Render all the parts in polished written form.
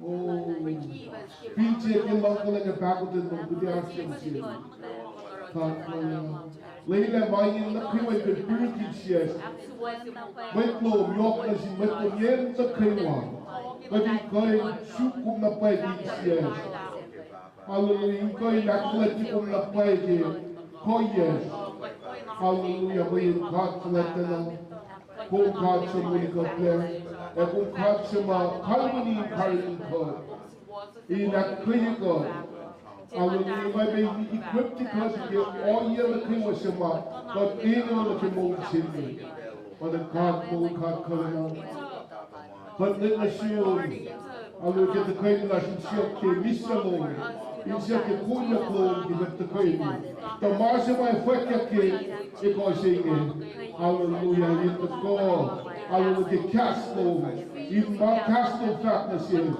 Oh, pinche que loco le pago de no pude hacer assim. Leila vai in na kriwa de purity sias. Met lo yok na si met lo yen na kriwa. Kadi kai sukum na pai di sias. Hallelujah, kai nakla ti kum na pai di. Koyes. Hallelujah, vai kat letena. Kum kat se muni kaple. E kum kat se ma kalmani karin ko. Ina kriwa. Hallelujah, vai bem equipped because de oil na kriwa se ma. But eno na ke mo sindi. Pada kat mo kat kalma. But let us see. Hallelujah, the kind of siya ke misalo. Siya ke kuya ko ke the kind. Tomasa mai fekya ke iko singe. Hallelujah, in the God. Hallelujah, castle. In my castle fatness here.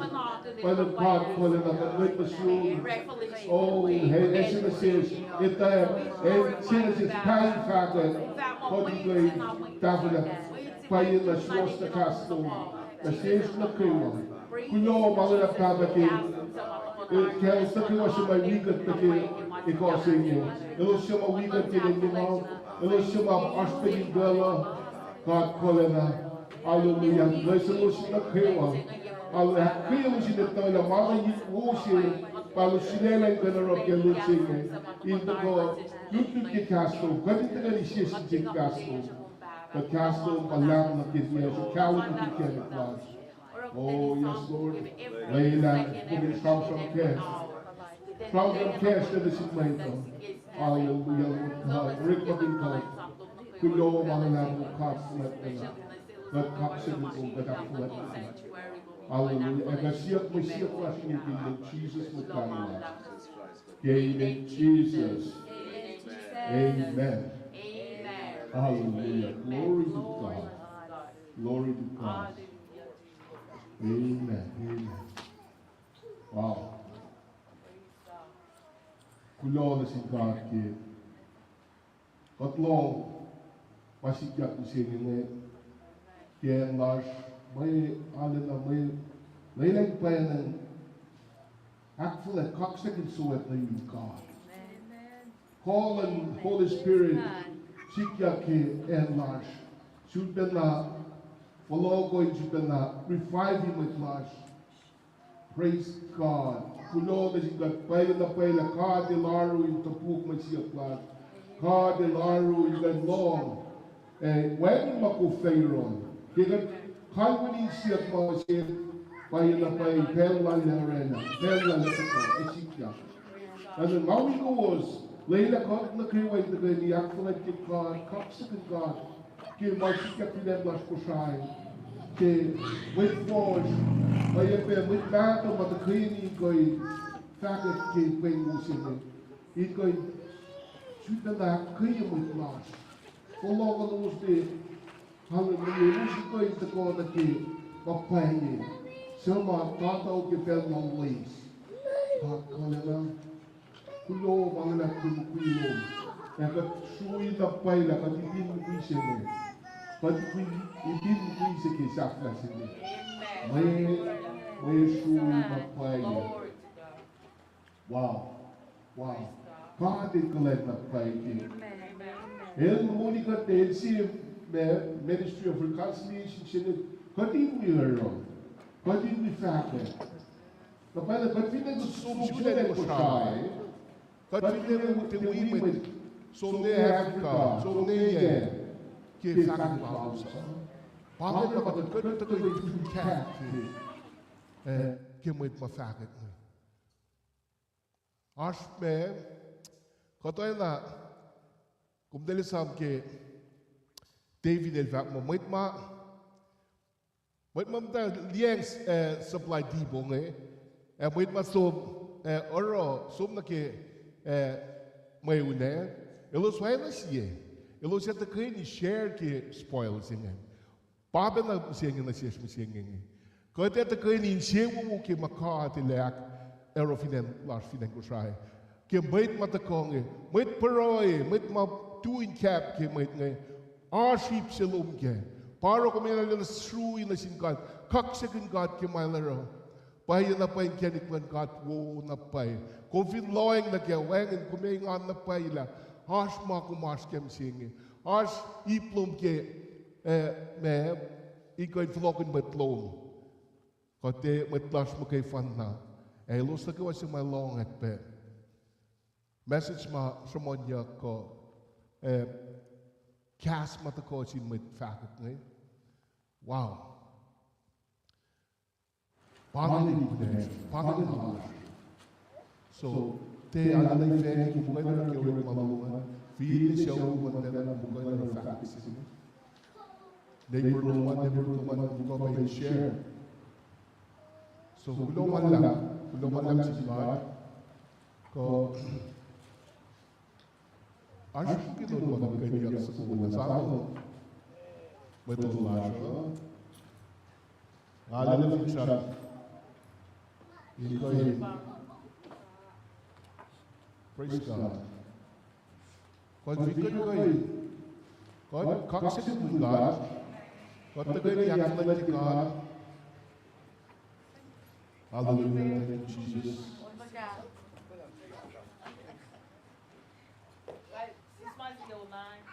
By the God calling up and let us see. Oh, hey, as says, it says it's time factor. What do you going? David, by in the source the castle. The says the king. Kuno mga nagkabati, kaya sa kiwa siya mawigat na ikaw sa inyo. Ilo siya mawigat kiniginaw, ilo siya ma-aspegin gala, God kola na, hallelujah, bless ilo siya na kiwa. Hallelujah, kaya mo siya nito, ila mga yitwo siya, palo sila lang ganarap yung lutsing, ito ko, YouTube ki kasto, ganit na gani siya si Jim Castro. The Castro, palang na kizniya, si Calvin ki Kevin Claus. Oh, yes, Lord. Layla, putting from cash. From cash to the situation. Hallelujah, Lord God. Rick McIntyre. Kulo mga lang kapsulat nila. That kapsulat mo, that kapsulat nila. Hallelujah. And nasiyat mo siya flash in in Jesus mo kanila. In Jesus. Amen. Hallelujah. Glory to God. Glory to God. Amen. Amen. Wow. Kulo na si God ki. Katlong masigyak ni siya ni kaya lash may alin na may laylang pa yan actually kaksakin suwet na yung God. Call and Holy Spirit sigyak ki and lash should be na follow going to na revive him with lash. Praise God. Kulo na si God payla ka de laru yung tapuk masiyat lash. Ka de laru yung God long. When makufayron. Kaya kalwini siyat mo siya payla pela larena. Pela larena. Isikya. And mawi ko was layla ka na kriway na gani aktulat kay God. Kapsakin God. Kaya masikya pinaglas ko siya. Kaya with force, kaya with battle matakini ko'y fakit kay pengusin. Iko'y suda na kaya with loss. Follow ka nung usti, hallelujah, usi ko'y tako na kay papayin. Sama tataw kay pel ng ways. Kala na, kulo mga nagkulukulo. Kaya suwi na payla, katipin mo kuisin eh. But we didn't please the case after that. May sure magpayo. Wow. God did collect that payo. And Monica did see ministry of reconciliation. She did. What did we learn? What did we factor? But we didn't assume she didn't try. But we didn't women. So they Africa. So they que sabe pausa. Pausa na pag kanta ko yung cat que muito uma faca. Acho bem. Quando ela como dele sabe que David ele vai muito da liens supply di bom muito sobre oro sobre que meio né eles vai lá se Elo siya ta kayo ni share ki spoil singa. Pabe na siya nga na siya nga. Kaya ta kayo ni siya mo ki makati leak ero finan lars finan Kosrae. Ki bait matakong bait paroy bait ma tuin cap ki bait nga arship silum ki. Paro ko may nalala sruy na sin God. Kaksakin God ki may laro. Pai na pai kiani kwan kat wo na pai. Kofin loing na kia weng in kuming an na pai la. Hash ma kumas kem singi. Hash iplom ke me ikoy vlogen met loom. Kote met las mo kay fan na. Los na kawa si my long at pe. Message ma somonja ko kas ma ta ko sin met faket ne. Wow. Pangalit ne, pangalit. So, te alay feng bukay na kiyo malungan. Feel siya uman na bukay na faket. Neighbor luman, buka may share. So, kuloman lang si God. Ko, asyik kinun magkaiyak sa kuna sa ako. Betul lah, ada na siya. Praise God. Kung fikir kau kaksit God, kau tegak yang lagi God. Hallelujah, thank you Jesus. This might be your line.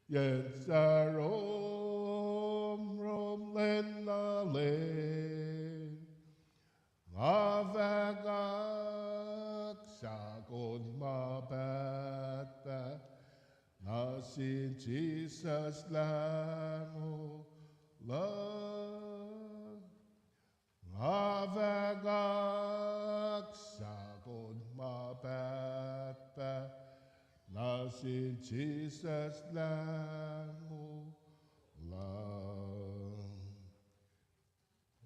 Yes, rom len la len, avagak sakon mabata, nasin Jesus lang o love. Avagak sakon mabata, nasin Jesus lang o love.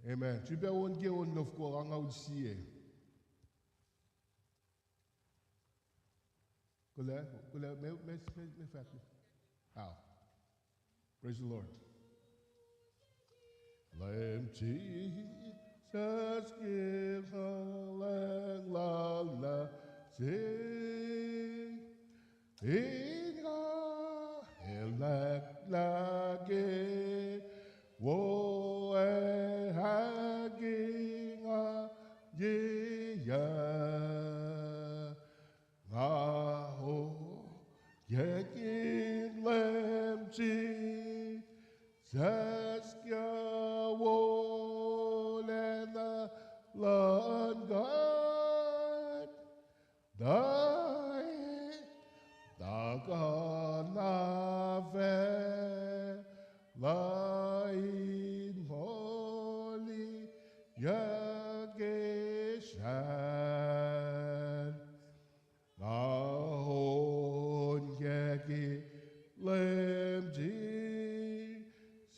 Amen. Tu peux on dire on of quoi on a aussi. Mais fait. Ah. Praise the Lord. Lamb Jesus give a lang la la sing inga elak lage wo haginga ye ya nga ho yekin lamb Saskia Wolena Langan Dai Daganave Lain Moli Yageshan Nahon Yagi Lemji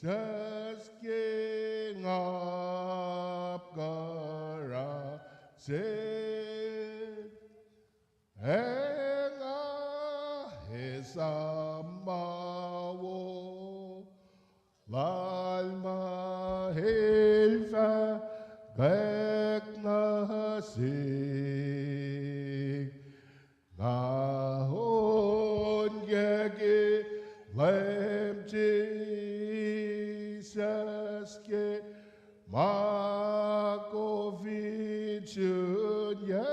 Sasking up Gara Sin Enga Hesamawo Lalma Hilfa Bekna Sing Nahon Yagi Lemji Saske Makovichunya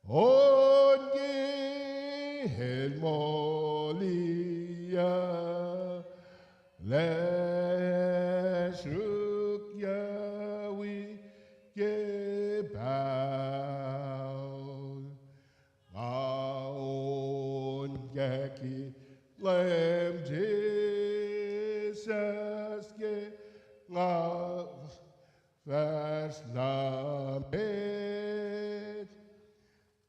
Ongi Helmolia Leshukya we Gebal Maon Yaki Lamb Jesus nga vers named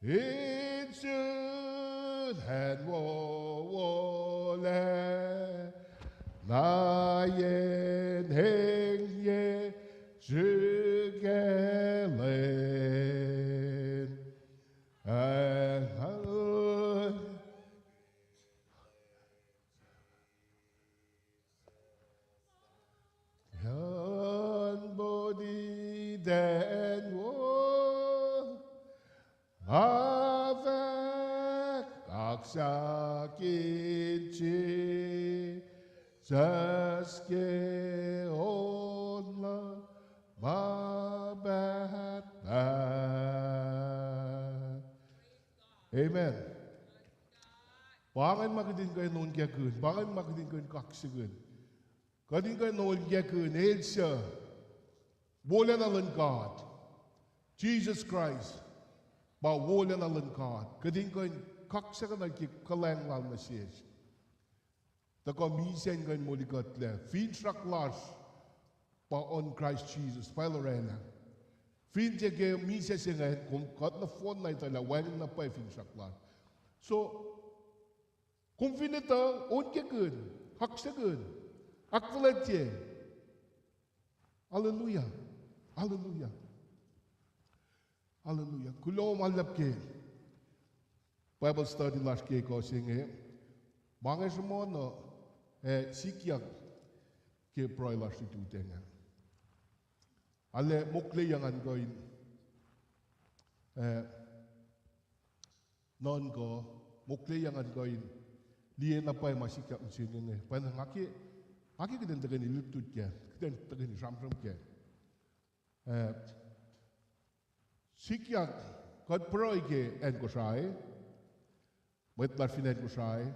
it should had wole na yen heng ye jugelen body then wo avec aksakichi saske onla mabat. Amen. Bangan makadin kayo noon kaya kun, bangan makadin kayo kaksagun. Kadin kayo noon kaya kun, Elsa, wala na lang God, Jesus Christ, ba wala na lang God. Kadin kayo kaksagan na kalang lang na siya. Tako misen kayo muli katle, finstrak las, pa on Christ Jesus, pailorena. Finje kayo misen siya ngayon, kung kat na phone na ito, wala na pa finstrak las. So, kung finita, on kaya kun, kaksagan, akvalatye. Hallelujah. Hallelujah. Hallelujah. Kulo malap ke. Bible study last ke ko singe. Mange semono sikyak ke proi last tu tenga. Ale mokle yang an goin non ko mokle yang an goin liye na pai masikyak singe. Pan ngaki keden tegani lutut ke. Keden tegani samsam ke. Sikyak kat proi ke en Kosrae, met lar fin en Kosrae,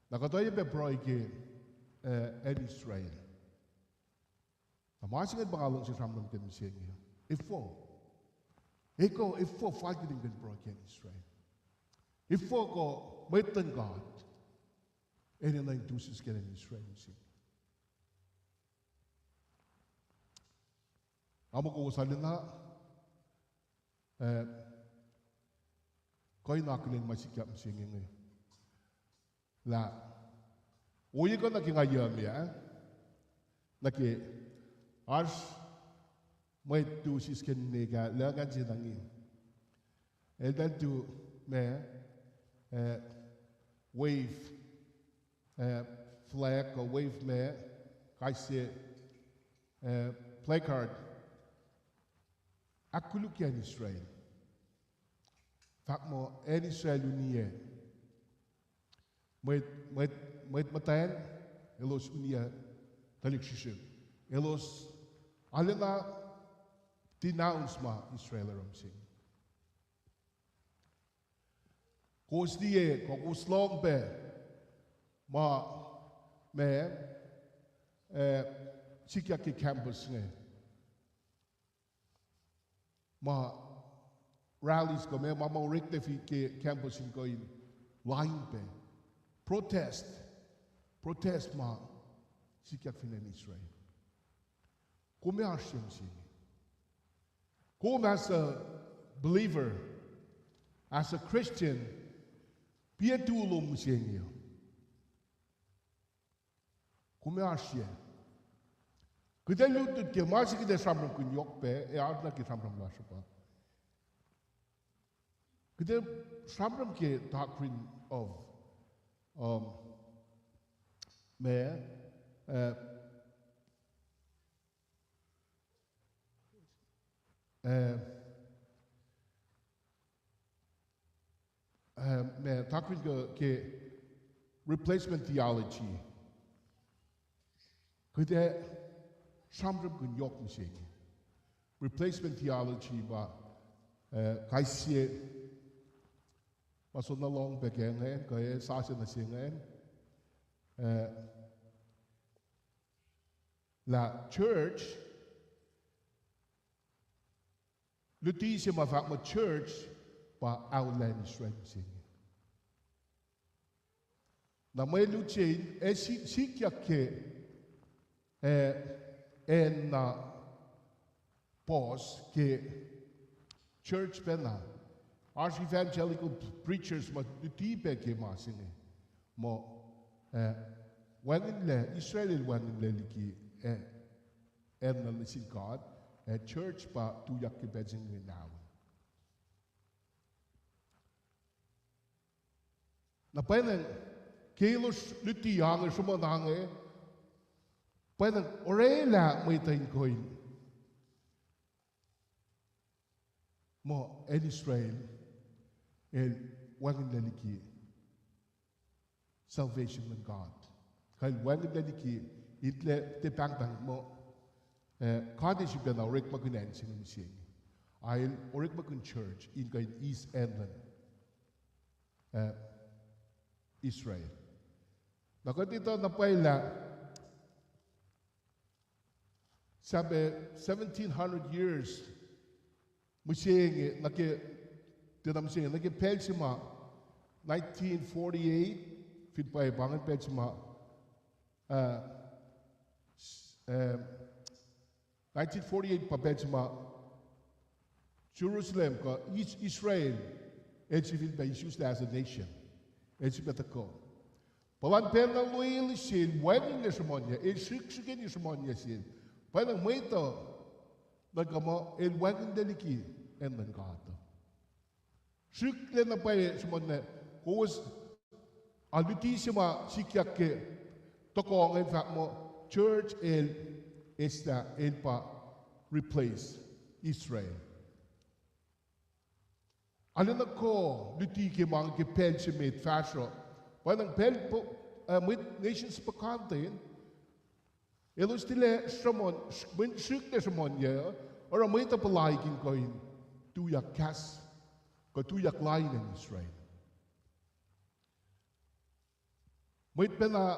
na katoy be proi ke en Israel. Na masing bangalong si samdam ken misengi. Ifo fagi din ken proi ke en Israel. Ifo ko metan God. En na induces ken en Israel misengi. Amo ko salina koy nakulen masikap singing la oye ko nakingayam ya naki ars may tu sisken nega lagan sinangin dan tu me wave flag or wave me, I say placard. Akuluki en Israël. Vaak mo en Israël unie. Met meteen elos unie talikshishim. Elos alena denounce ma Israël ramsing. Kos die kos long be ma me Chikyaki campus nge. Ma rallies go me ma rectify campus in go in line be. Protest ma Chikyak fin in Israel. Come ashim sing. Come as a believer, as a Christian, be a tulum sing you. Come ashim. Kita lutut ke masih kita samram kunyok pe, arna kita samram lasapa. Kita samram ke doctrine of me doctrine ke replacement theology. Kita samram kunyok mising. Replacement theology ba kaisye masuk na long begenge kaya sasa na singen la church luti si mafak ma church ba outline Israel singen na may lutin sikya ke en pause ke church pena Our evangelical preachers must do ke masine mo wangin le Israel wangin le liki na lisin God church pa tu yak ke bejing now na penen kelos luti yang sumo nange penen orela mai tain coin mo en Israel el wangin laliki salvation in God. Kaya wangin laliki itle te bang mo Kaddish ben orek magunen sing sing. I'll orek magun church in kain East Endland Israel. Nakatito na paila sabi 1700 years Musing nake tinam sing nake pelsima 1948 fit by bangan pelsima 1948 pa pelsima Jerusalem ka Israel civil by issues as a nation betako pawan pena loyal sin wangin lesmonia shikshigin lesmonia sin panang maito nagamo el wangin deliki en den gato. Shikle na pae sumonne kos alutisima sikyake toko en fact mo church el esta el pa replace Israel. Alena ko luti ke mang ke pel semet fasho. Panang pel mit nations pakantin Elos tile shamon when shuk de shamon ya or a meta palaikin coin tu yak kas ko tu yak line in Israel. Mit pena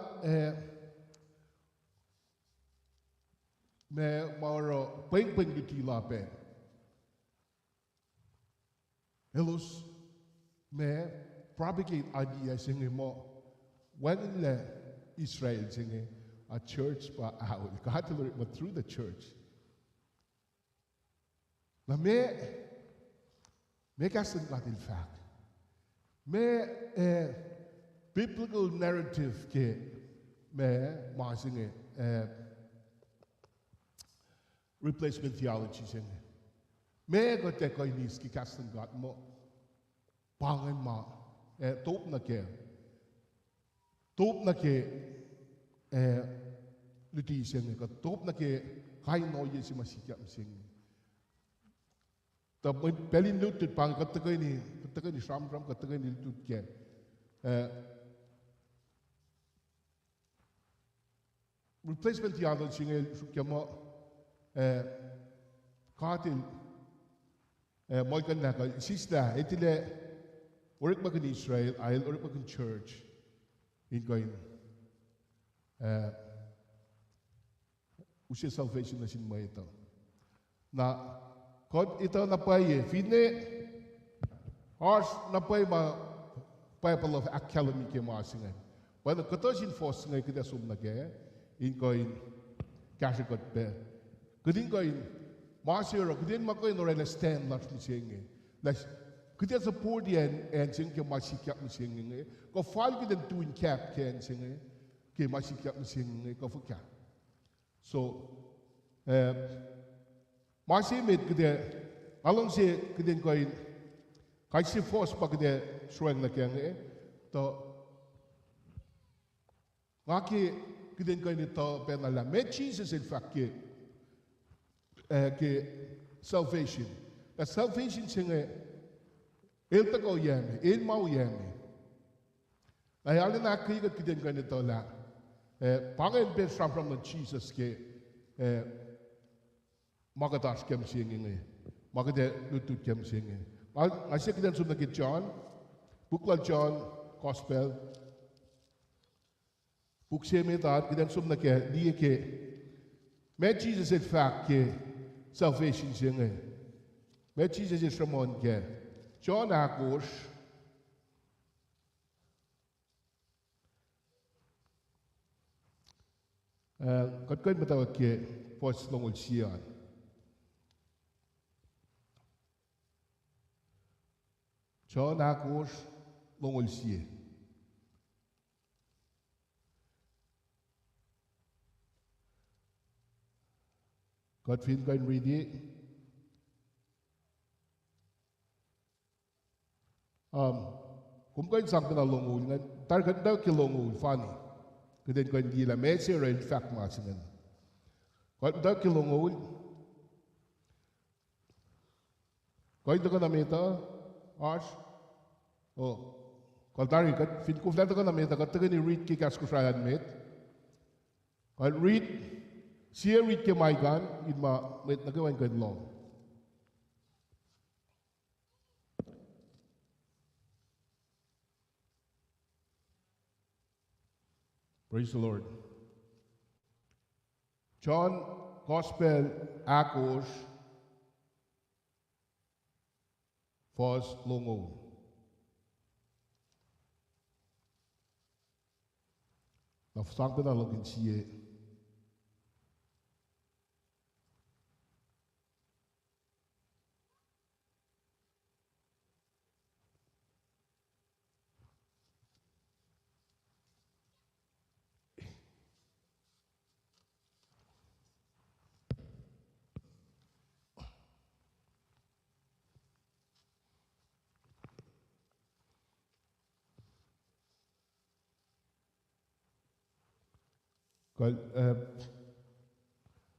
me maro peng duti la pe. Elos me propagate ideas in mo when le Israel singing a church pa out. God to learn but through the church. Na me kasan God in fact. Me biblical narrative ke me masing replacement theology sing. Me ko te ko inis ki kasan God mo pangan ma top na ke. top na ke luti sing ka top na ke kai no ye si masikyam sing ta pelin lut pang ka ta ni ram ka ta ni tut ke replacement yadon sing ke mo katil moi kan na ka sista etile orik makin Israel ayel orik makin church in going usia salvation na sin mai ito na kod ito na paye fine hors na pay ma people of academy ke ma singa when katosin force ngai kida sum na ke in going cash got be kudin going Masiro, kudin makoy no rela stand lach mi singe. Las kudin support yan and sing ke masikyak mi singe. Ko fal kudin tuin cap ken singe ke masikyak mi singe ko fukya. So masimit kudin along se kudin koy kasi force pa kudin swang na kenge to ngaki kudin koy ni to penala me Jesus in fact ke salvation. Dat salvation singe el tako yame, el mau yame. Na yale na kriga kiden kan ito la. Pangen ben from the Jesus ke magatas kem singe. Magade lutut kem singe. Asya kiden sum na ke John, bukla John Gospel. Bukse me tat kiden sum na ke die ke me Jesus in fact ke salvation singe. Me Jesus is Ramon ke. John Akos. Kat koy matawa ke post longol siyan. John Akos longol siye. God fin koy read it. Kung koy sang na longul nga target daw ki longul funny. Keden koy di la mese in fact masingan. Koy daw ki longul. Koy daw na meta ars. Oh. Koy tari kat fin kufla daw na meta kat ni read ki kas Kosrae met. Koy read siya read ke my gun in ma met nagawan kan long. Praise the Lord. John Gospel Akos Fos Longo. Nafsang na login siya.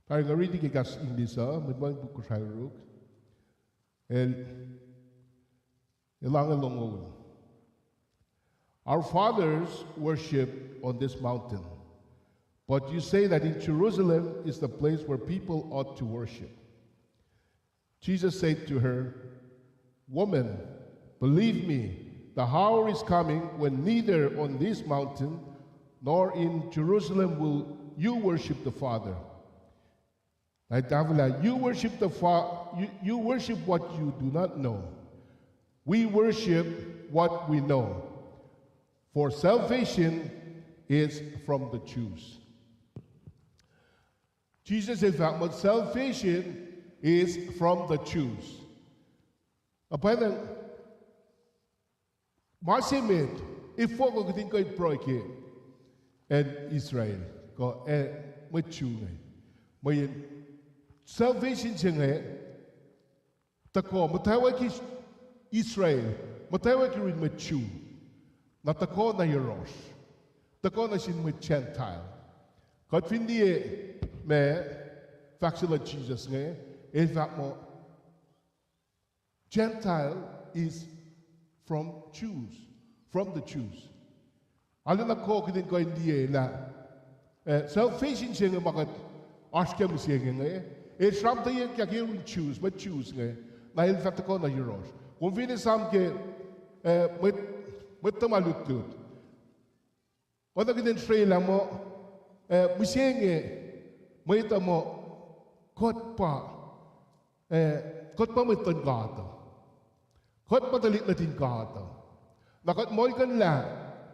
Parang reading ke gas English medbang buku Kosrae elang long. Our fathers worship on this mountain, but you say that in Jerusalem is the place where people ought to worship. Jesus said to her, "Woman, believe me, the hour is coming when neither on this mountain nor in Jerusalem will you worship the Father. You worship the you worship what you do not know. We worship what we know. For salvation is from the Jews." Jesus said that salvation is from the Jews. Apparently, Marsimit, if we go to Proike and Israel, go with Jew, may salvation singe, tako matawag Israel, matawag rin with Jew, natako na Yerosh. the Kona shin with Gentile. God finnie me factual Jesus nge, in fact more. Gentile is from Jews, from the Jews. Alina ko kidin ko indie la. Self-facing siya nga makat askem siya nga. Shram tayo kaya yung Jews, but Jews nga. Na in fact ko na euros. Kung finisam ke mit tamalutut. Wala kidin Israel mo musiya nga may mo kot pa may tangata. Kot pa talit natin kata. Nakat mo kan la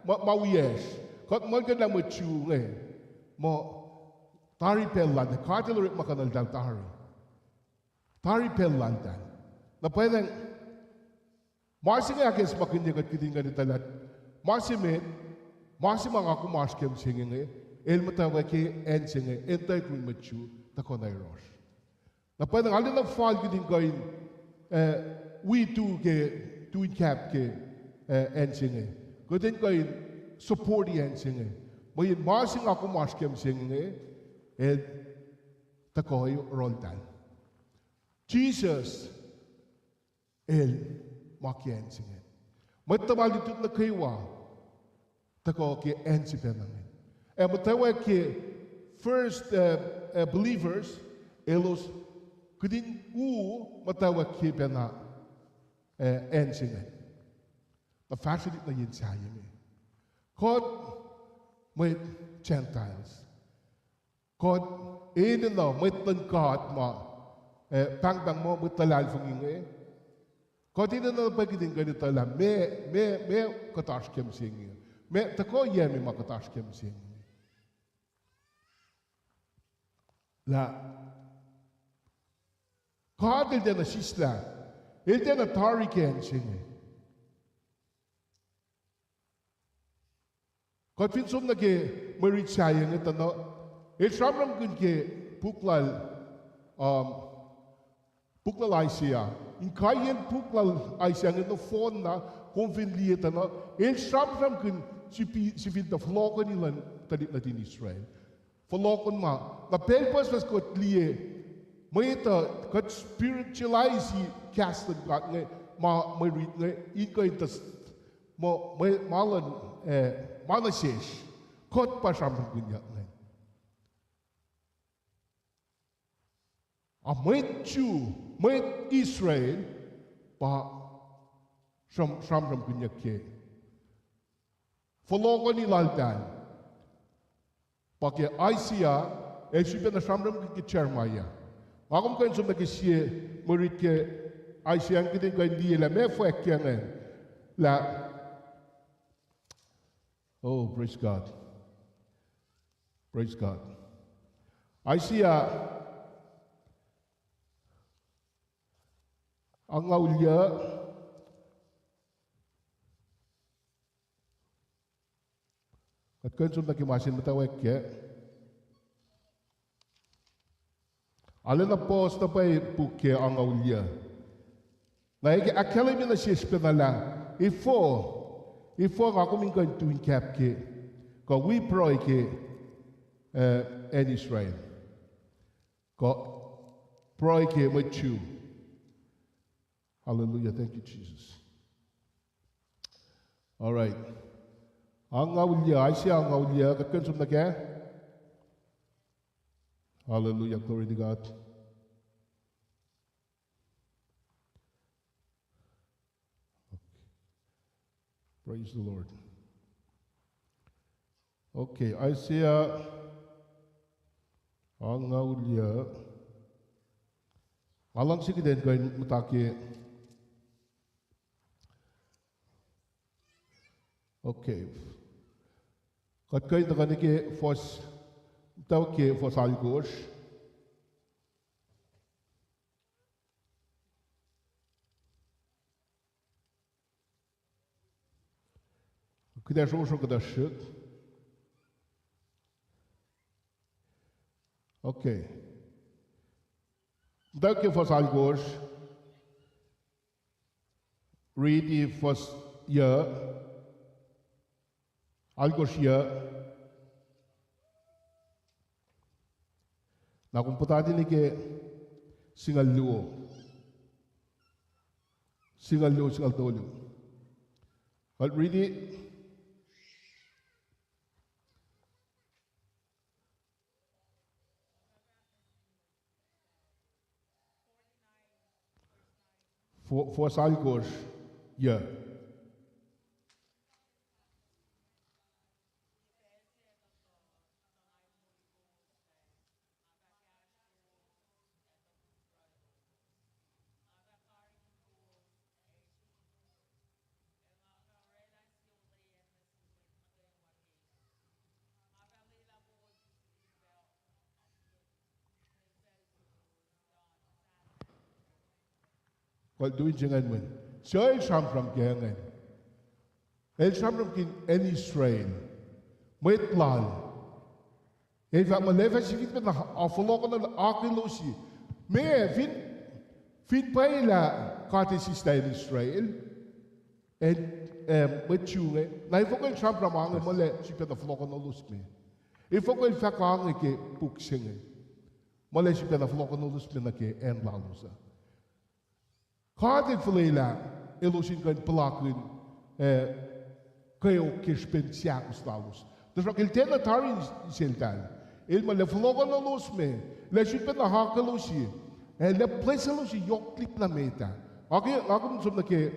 mawiyes. Kot mo kan la mo chu nga. Mo tari pellan. Kata lurit makanal dal tari. Tari pellan dan. Na pwedeng marsi nga akes makinig at kitingan ni talat. Marsi mga kumaskem siya nga. El matawa ke en siya nga. Entay kung machu ta konay rosh. Na pwedeng alin na fall kiting koin we too ke tuin cap ke en siya nga. Kudin koin support en siya nga. May masing ako maskem siya nga. El ta koy roldan. Jesus el makien siya nga. Matabal dito na kaywa ta ko ke en siya nga. Matawa ke first believers elos kudin matawa ke pena en siya nga. Mafasilit na yin siya nga. God may Gentiles. God inin na may tangkat mo pangbang mo may talal fungin eh. God inin na pagkitin ganito lang may katashkem singin. May tako yemi makatashkem singin. La God il na sisla. Il na tariken singin. God finsum na ke marit sayang ito no. Sramram kun ke puklal Aisia. In kayen puklal Aisia ito phone na kung finli ito no. Sramram kun si finta flokon nilan talit natin Israel. Flokon ma. Na pelpas was kot liye. May ito kot spiritualize casted God nga marit nga ikaw itas mo malan Manasesh, kot pa siyang magkunyak ngayon. May Jew, may Israel, pa siyang magkunyak ke. Follow ni laldan. Pake Aisia, siya na siyang magkunyak ke Jeremiah. Makom kayo sa mag-isye, marit ke Aisia, ang kitin ko hindi ila, may fuek kya ngayon. Oh, praise God. Praise God. Aisia, ang ngawulya, at konsum na kimasin matawag kya, alin na post na pa'y pukya ang ngawulya. Naigi, akala mi na siya spinala, Ifo ako minkan tuin cap ke, ko we proy ke en Israel, ko proy ke machu. Hallelujah, thank you Jesus. All right, ang ngawulya, ay siya ang ngawulya, katkensum na ke. Hallelujah, glory to God. Praise the Lord. Okay, Isaiah ang ngawulya. Alang sige din kayo matake. Okay. Kat kayo na kanike fos tawag ke fos algos. Когда же уже когда шит. Окей. Daqui fos algos. Read the first year. algo siya na kung putati ni ke singal tolu. But really, for algo yeah. Well, doing jangan man. So el from gangan. El from kin any strain. Met lal. El va me leva sigit met na aflokken na akilosi. Me fin paila kate system Israel. En met junge. Na ifok el from ang mo le sigit na aflokken na lus me. Ifok el fakang ke puksing. Mo le sigit na aflokken na lus me na ke en lalusa. Kade verleden, elosin kan pelakuin, kayo kispensiak ustalus. Dus ook il tena tarin sental. Il ma le vlogen na los me, le sipen na hakelosi, le pleselosi yok klik na meta. Ako som na ke,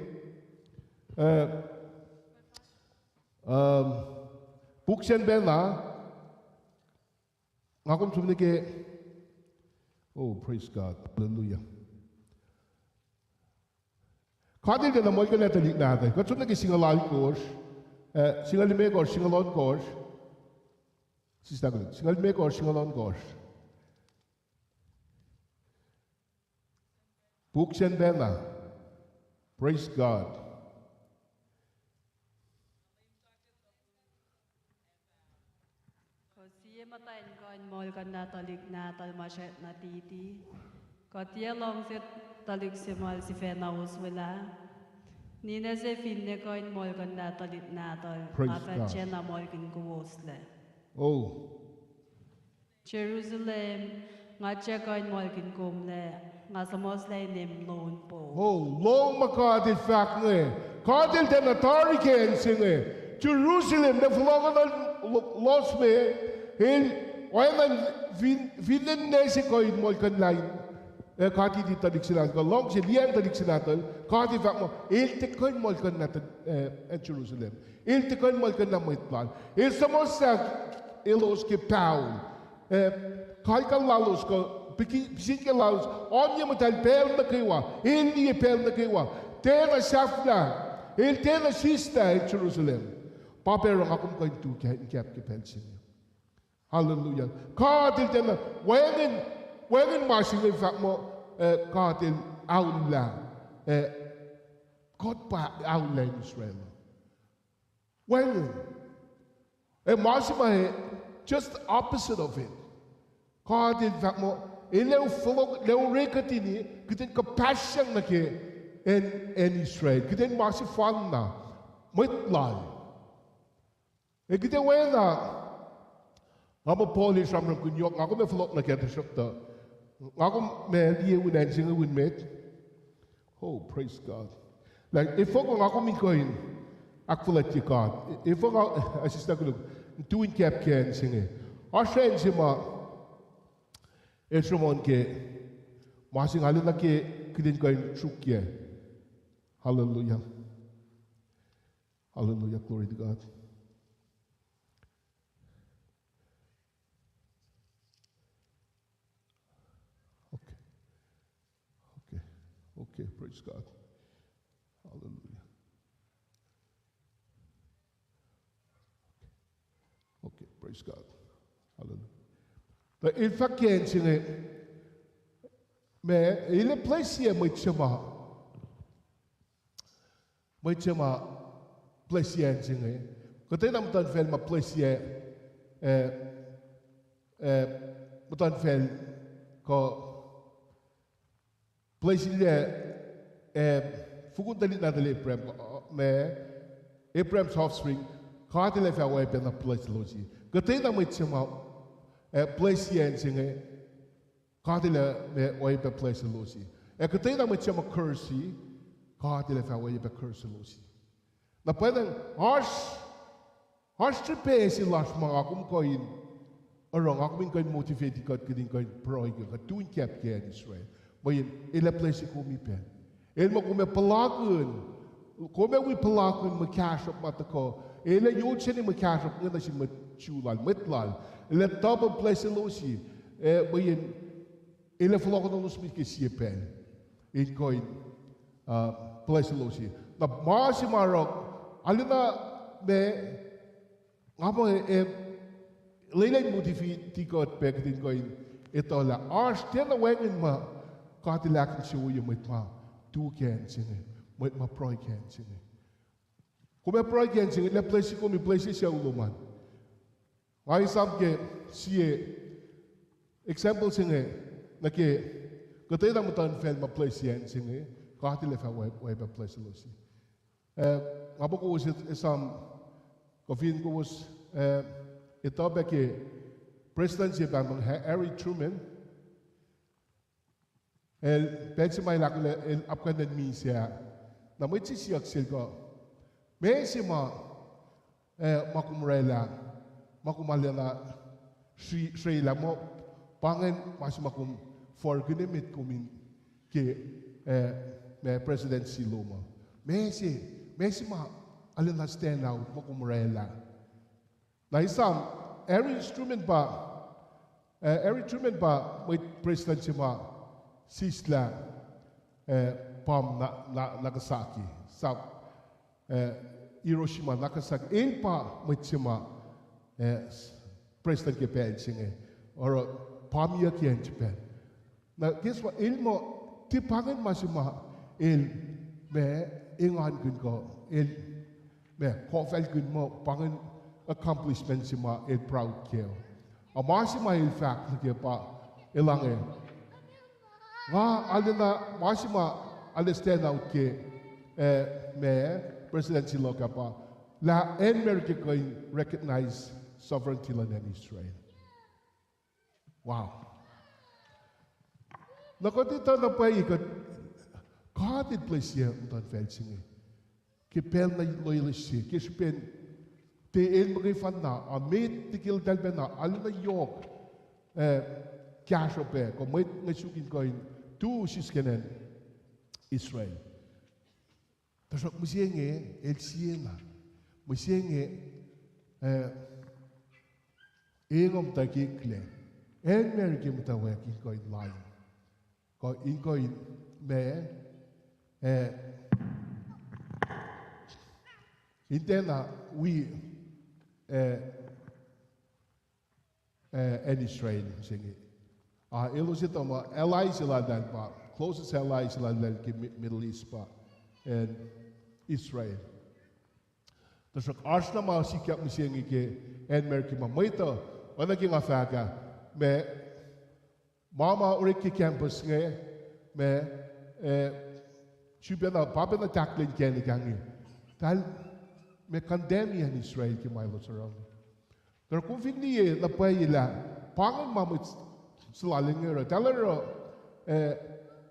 buksen ben na, ako som na ke, oh praise God, hallelujah. Kadil na mo na talik natin. Katsun na singalal course, singalime course, singalon course. Singalime course, singalon course. Books and Bella. Praise God. Kosie matain koin mol kan na talik na talmashet na titi. Kotie long set talik si mal si fena uswela. Nina se finne koin mol kan na talik na tal. Mata chena mol kin kuwosle. Oh. Jerusalem ngache koin mol kin kumle. Nga samosle nim loan po. Oh, long makadil fak ne. Kadil den atari ken singe. Jerusalem de vlogen los me. Hil oiman vinden nese koin mol kan lain. Kati di talik sila ko long si lian talik sila tol kati fak mo il te koin mol kan natin Jerusalem il te koin mol kan na mo itlan il samosa ilos ke Paul kalkan lalos ko pisin ke lalos onye mo tal pel na kaywa il ni pel na kaywa tena safna il tena sista Jerusalem papero akum koin tu kap ke pelsin hallelujah kati tena when marching in fact more God in outland, God by outland Israel. When marching just opposite of it, God in fact more in the flow, the recatini, getting compassion again in Israel, getting marching fun now, with life. And get away now. I'm a Polish, I'm a good young, I'm going to float like a shopper. Ako may with dancing with mate. Oh, praise God. Like if ako mikoin, ako let you God. If ako assistant ko doing cap can sing. Ashen si ma. Esomon ke. Masing halin na ke kidin koin chukye. Hallelujah. Hallelujah. Glory to God. Okay, praise God. Hallelujah. Okay, praise God. Hallelujah. But in fact, il est placé à moi, placé à zingé. Quand on a fait ma placé, on fait que place il fugun dalit na dali Abraham Abraham's offspring Kati le fa way pen a place losi. Kate na mit chama place yen singe. Kati le way pe place losi. Kate na mit chama cursi. Kati le fa way pe cursi losi. Na pwedeng harsh tripe si lash mga akum koin. Arong akum koin motivate kat kidin koin pro ka tuin kap ke Israel. Bayin ele place ko mi pen. El mo kume palakun. Kome wi palakun me cash up matako. Ele yod cheni me cash up ngana si me chulal metlal. Ele double place losi. Bayin ele falakun nos mi ke si pen. In koin place losi. Na masi marok alina me ngamo lele motivate kat pe kidin koin etola arsh tena wengen ma katilak ni siya mit ma tu ken singe mit ma proy ken singe kume proy ken singe le place ko mi place siya uluman ay sam ke siye example singe na ke katay na mutan fel ma place yan singe katile fa way ba place lo si ngabo ko was isam kofin ko was ito ba ke presidency ba Harry Truman pensi mai lak el apkan mi sia na mo chi siak sil ko me si ma makumrela makumalena sri la mo pangen mas makum for gunimit kumin ke me presidency loma me si ma alena stand out makumrela na isam every instrument ba with presidency ma Sisla Pam Nagasaki, South Hiroshima Nagasaki, Elpa Mitsima President Japan singe, or Pamia Kian Japan. Now, guess what? Elmo Tipangan Masima, El Me Ingan Gungo, El Me Kofel Gunmo, Pangan accomplishments Sima, El Proud Kill. A Masima, in fact, Elange. Nga alina masima understand out ke me presidency loka pa la America going recognize sovereignty land in Israel. Wow. Nakotita na pa ikat katit place ya utan fencing ke pel na loyalist ke spen te el mga fan na amit tikil dalben na alina yok cash ope ko may nasukin ko tu siskenen Israel. Tasok musienge el siena. Musienge engom takikle. En merke mutawek in ko in line. Ko in ko in me intena we en Israel singe. Illusion allies dan pa closest allies dan Middle East pa and Israel. Dus ook als na maar zie ik misschien ik en merk je maar meter wanneer ik afhaken me mama orike campus nge me subena papa na tackling ken gangi tal me condemn in Israel ki mai los around. Der konfig ni na pa ila pangan mamut Slalinga,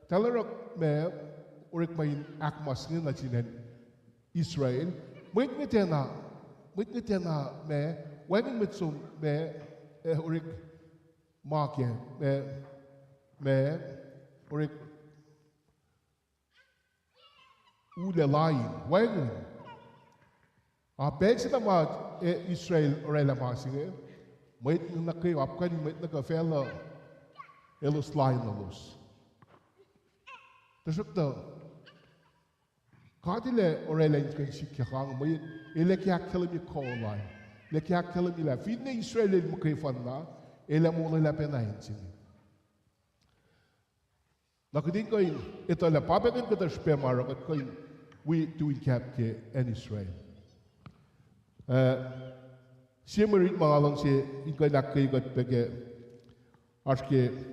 teller me orik main akmas ni na chinen Israel. Wait me tena me when mit sum me orik marke me orik ule lain when a page na ma Israel orela masinge wait na kay apkan wait na ka fella elos lain elos. Tasok to. Kadile orela in si kang mo ele kya kelmi ko lain. Le kya kelmi la fidne Israel mo kay fanna ele mo la pena hinsin. Nakudin ko ito la papakin ko ta spemaro ko we doing cap ke en Israel. Siya marit mga lang siya ikaw nakay ko peke aske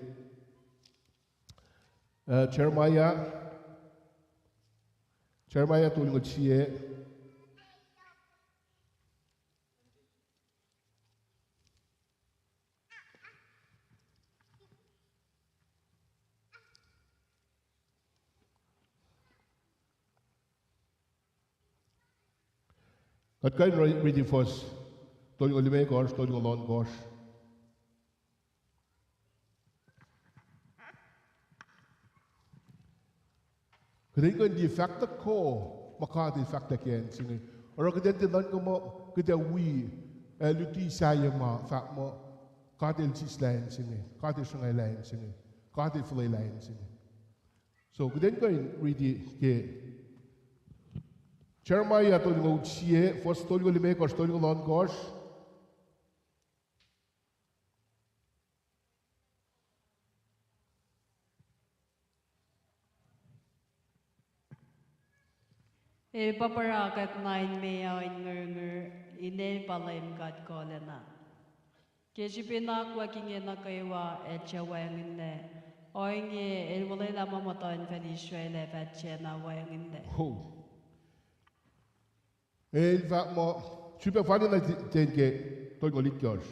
Jeremiah tuling ko siya God kain ready first. Tol ngo lime gosh, tol ngo lon gosh. Kadang kan di factor ko maka di factor ken sini. Orang kadang tenan ko mo kadang we luti saya ma fak mo kadang sis lain sini, kadang sungai lain sini, kadang fulai lain sini. So kadang kan ready ke Jeremiah tol ngo sie first tol ngo lime gosh, tol ngo lon gosh. Paparakat nain meanger ine palaim kat kolena. Keshipina kwa kingena kaiwa etcha wanginde. Oinge elwale lama motoin felishwele fatchena wanginde. Oh. Va mo super fani na tenke tol ngo lit gosh.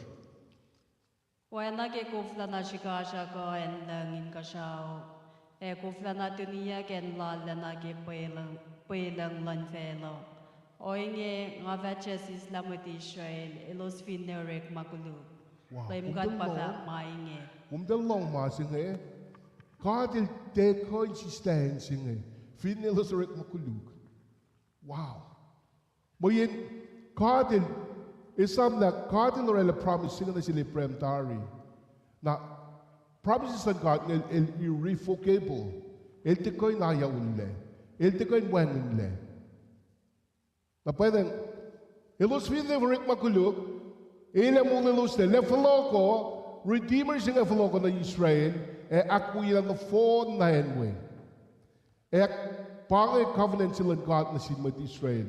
Wena ke kufla na shikasha ko endangin kashaw. Kufla na tunia ken lala na ke pelang lan felo. Oinge nga vetches islamut Israel elos finerek makulu. Laim kat pavak mainge. Dal long ma singe. Kadil te coin si stain singe. Fin elos rek makulug. Wow. Moyen kadil isam na kadil orela promise singe na sila premtari. Na promises of God el irrevocable. El te coin na yaule. El te coin wangle. Na pwedeng elos fin de rek makulug. Ele mo elos de le floko redeemer singe floko na Israel akuya na 4-9 way. Pangay covenant sila God na sin mit Israel.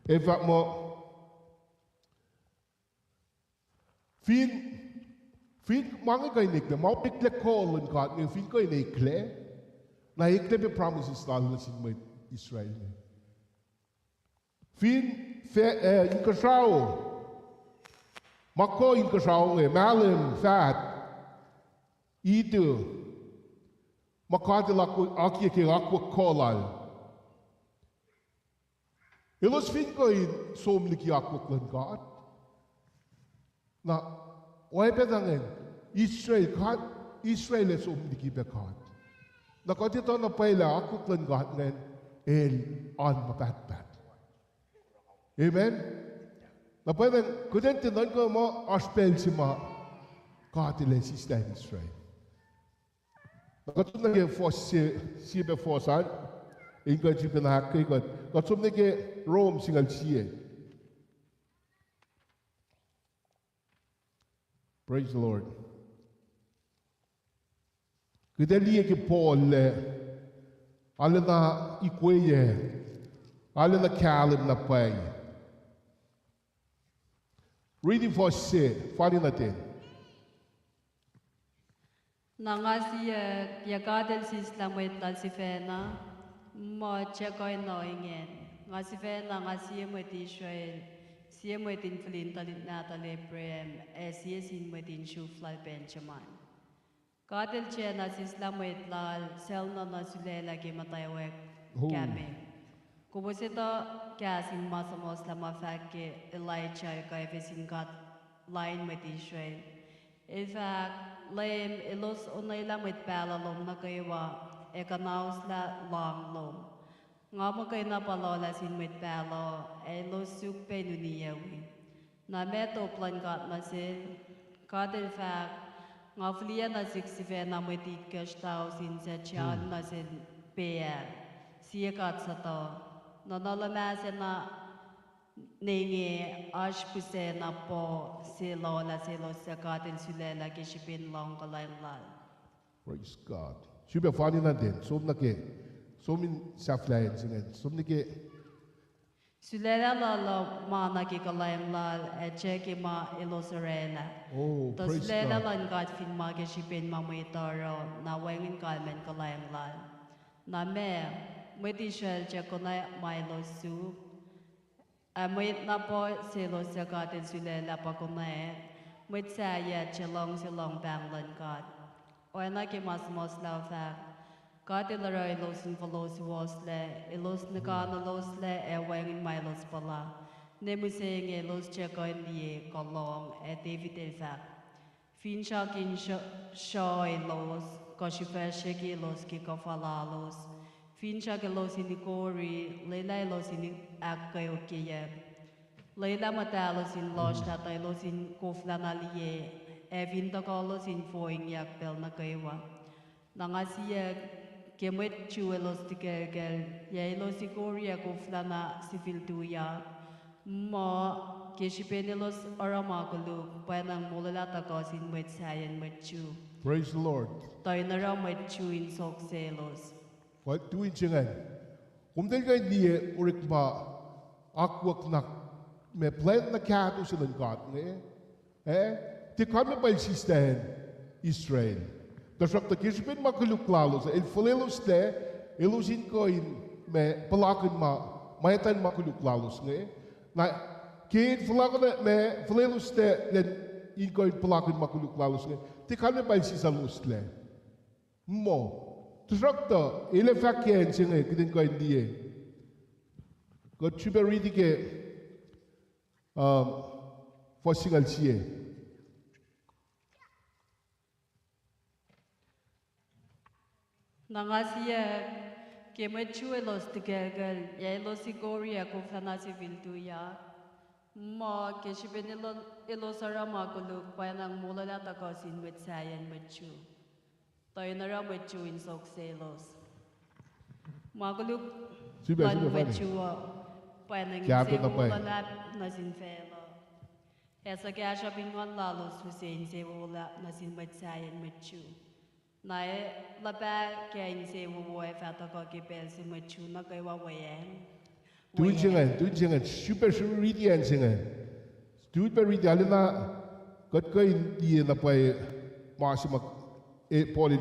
Eva mo fin mange kay nikle mau pikle call and God ni fin koy nikle na ikle be promises na sin mit Israel. Fin in Kosrae Mako in Kosrae malim fat itu makadila ko aki ke akwa kolal. Elos fin ko in somliki akwa klan God. Na why bedangen Israel God Israel es somliki be God. Na kadito na paila akwa klan God ngen el on mabat bat. Amen. Na pwedeng kuden tinan ko mo aspel si ma katile si stan Israel. Katsun nage force si be force an inga jipen hakke katsun nage Rome singal siye. Praise the Lord. Kuden liye ke Paul alle na ikweye alle na kalim na pay. Reading for say, fali natin. Nangasi yakadel si islamwet tal si fena mo chekoy noingen. Ngasi fena ngasi mwet Israel siya mwet inflin talit na taleprem siya sin mwet in shuflal Benjamin. Kadel che na si islamwet lal sel na nasulela ki matayawek kame. Kubusito kasin masamos lama fakke Elijah kaifisin kat line with Israel. In fact, lame ilos unay lang with palalom na kaywa ekanaus la long lom. Nga mo kayo na palola sin with palo ilos sukpe nuniyawi. Na meto plan kat na sil kat in fact nga flia na 65 na with itkash tao sin sa chan na sil PR. Siya kat sa to. Nonolomase na ningi ashpuse na po silo sa katin sulela kishipin long kalaylan. Praise God. Super funny na din. Somin saflayan singen. Somnike. Sulela lalo mana ki kalaylan cheki ma ilosorela. Oh, To praise sulela God. lan kat fin ma kishipin ma muitaro na wengin kalmen kalaylan. Na me Mwiti shel chekona mailo su. Mwit na po silo sa katin sulela pa kunae. Mwit saya chelong silong banglan kat. Oena ki mas lao fak. Katin laro ilos in falos wasle. Ilos na kana losle wangin mailos pala. Nemusenge los checoin die kolong David Elfa. Finchakin shoy los, Koshifashiki los kikofalalos. Finchakalos in the Gori, Leila los in Akayokia. Leila Matalos in Losh Tatalos in Koflanalie, Evin Tagalos in Foing Yak Belnakawa. Nangasia Kemet Chuelos Tikergel, Yailos Igoria Koflana Sifiltuya, Ma Keshipenelos Aramakalu, Panang Molatakos in Metsayan Metchu. Praise the Lord. Tainara Metchu in Soxelos. What do we do? Umdelga die urikba akwak nak me plant na kato silang God ne ti kami pa sistem Israel dasrak ta kisbin makuluklalos el folelos te elusin ko in me palakin ma maitan makuluklalos ne na kid falakon me folelos te len in ko in palakin makuluklalos ne ti kami pa sisalos le mo Tractor, il est fait qu'il y a un signe qui est indiqué. Quand tu peux dire que faut signaliser. Nangasia kemechu elos tigergal ya elos igoria kofana civil tuya. Ma keshibenelo elos arama kuluk panang mulala takasin with sayan mechu. Tainara mechu in Soxelos. Magaluk man mechua, panning sevola nasin fela. As a gasha being on lalos Hussein sevola nasin metsayan mechu. Nae la bag gang sevo fataka kipels in mechu nakawa wayan. Doing super ready and singing. Super ready alina got going in the way Marsima. For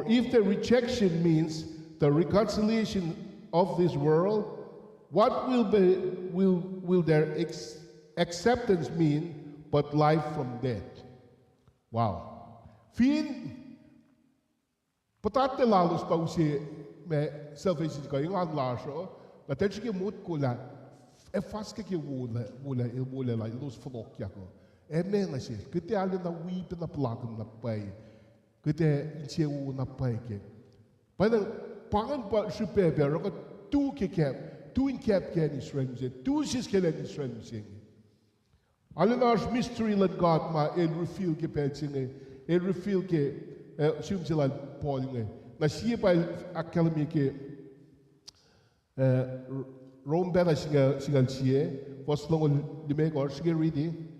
if the rejection means the reconciliation of this world, what will their acceptance mean but life from death? Wow. Fin patate lalos pa usi me salvation ko yung anlasho na tenchi ke mut kula e fas ke wula la los flokya ko. Amen na siya. Kite ali na weep na plakam na pay. Kite insewu na pay ke. Padang pangan pa sipe pero ko tu ke kep, tu in kep ke Israel music, tu sis ke len Israel music. Ali na mystery let God ma el reveal ke pe singe, el reveal ke sum sila Paul nge. Na siya pa academy ke Rome bela singal siya, was long limeg or sige ready.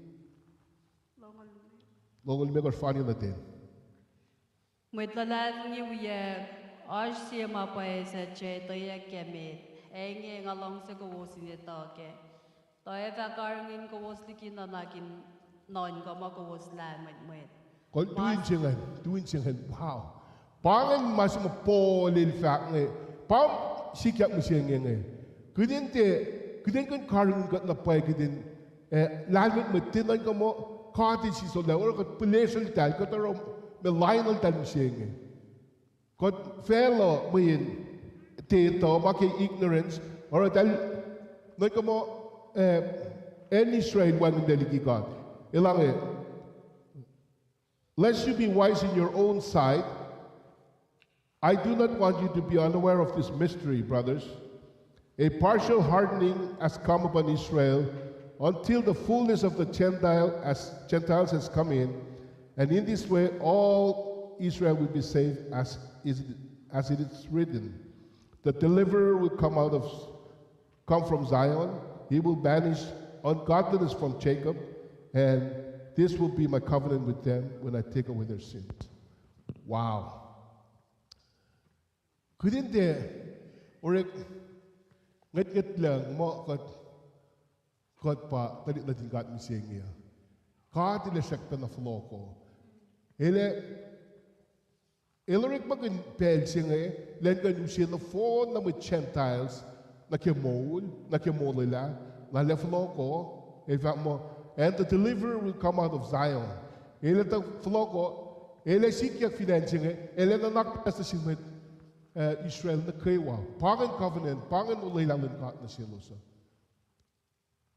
Logol me funny natin. Mitlalan ni wiya arsia mapay sa che toya kemit. Enge ngalong sa kuwosin ito ke. Toya kakarangin kuwoslikin na nakin non ko makuwos lamad mo. Kung tuwin singan, wow. Pangan mas mapolil fak nge. Pam sikap mo siya nge. Kudin kan karangin kat na pay kudin. Lamad mo tinan ka mo. Cottage is on the or palatial tal, got around the Lionel Tansing. Got fellow win Tato, maki ignorance, or a tal like a more any strain one in the God. Elange, lest you be wise in your own sight, I do not want you to be unaware of this mystery, brothers. A partial hardening has come upon Israel until the fullness of the Gentiles has come in, and in this way all Israel will be saved, as it is written. The deliverer will come from Zion. He will banish ungodliness from Jacob, and this will be my covenant with them when I take away their sins. Wow. Couldn't there, or get lang mo God pa tadi natin kat miseng niya. Kat ile sekta na flow ko. Rik magin pel singa len kan usin na phone na with Gentiles na kemolila na le flow ko mo and the deliverer will come out of Zion. Ta flow ko sikyak financing na nakpasta singa Israel na kaywa. Pangan covenant, pangan ulay lang kat na siya.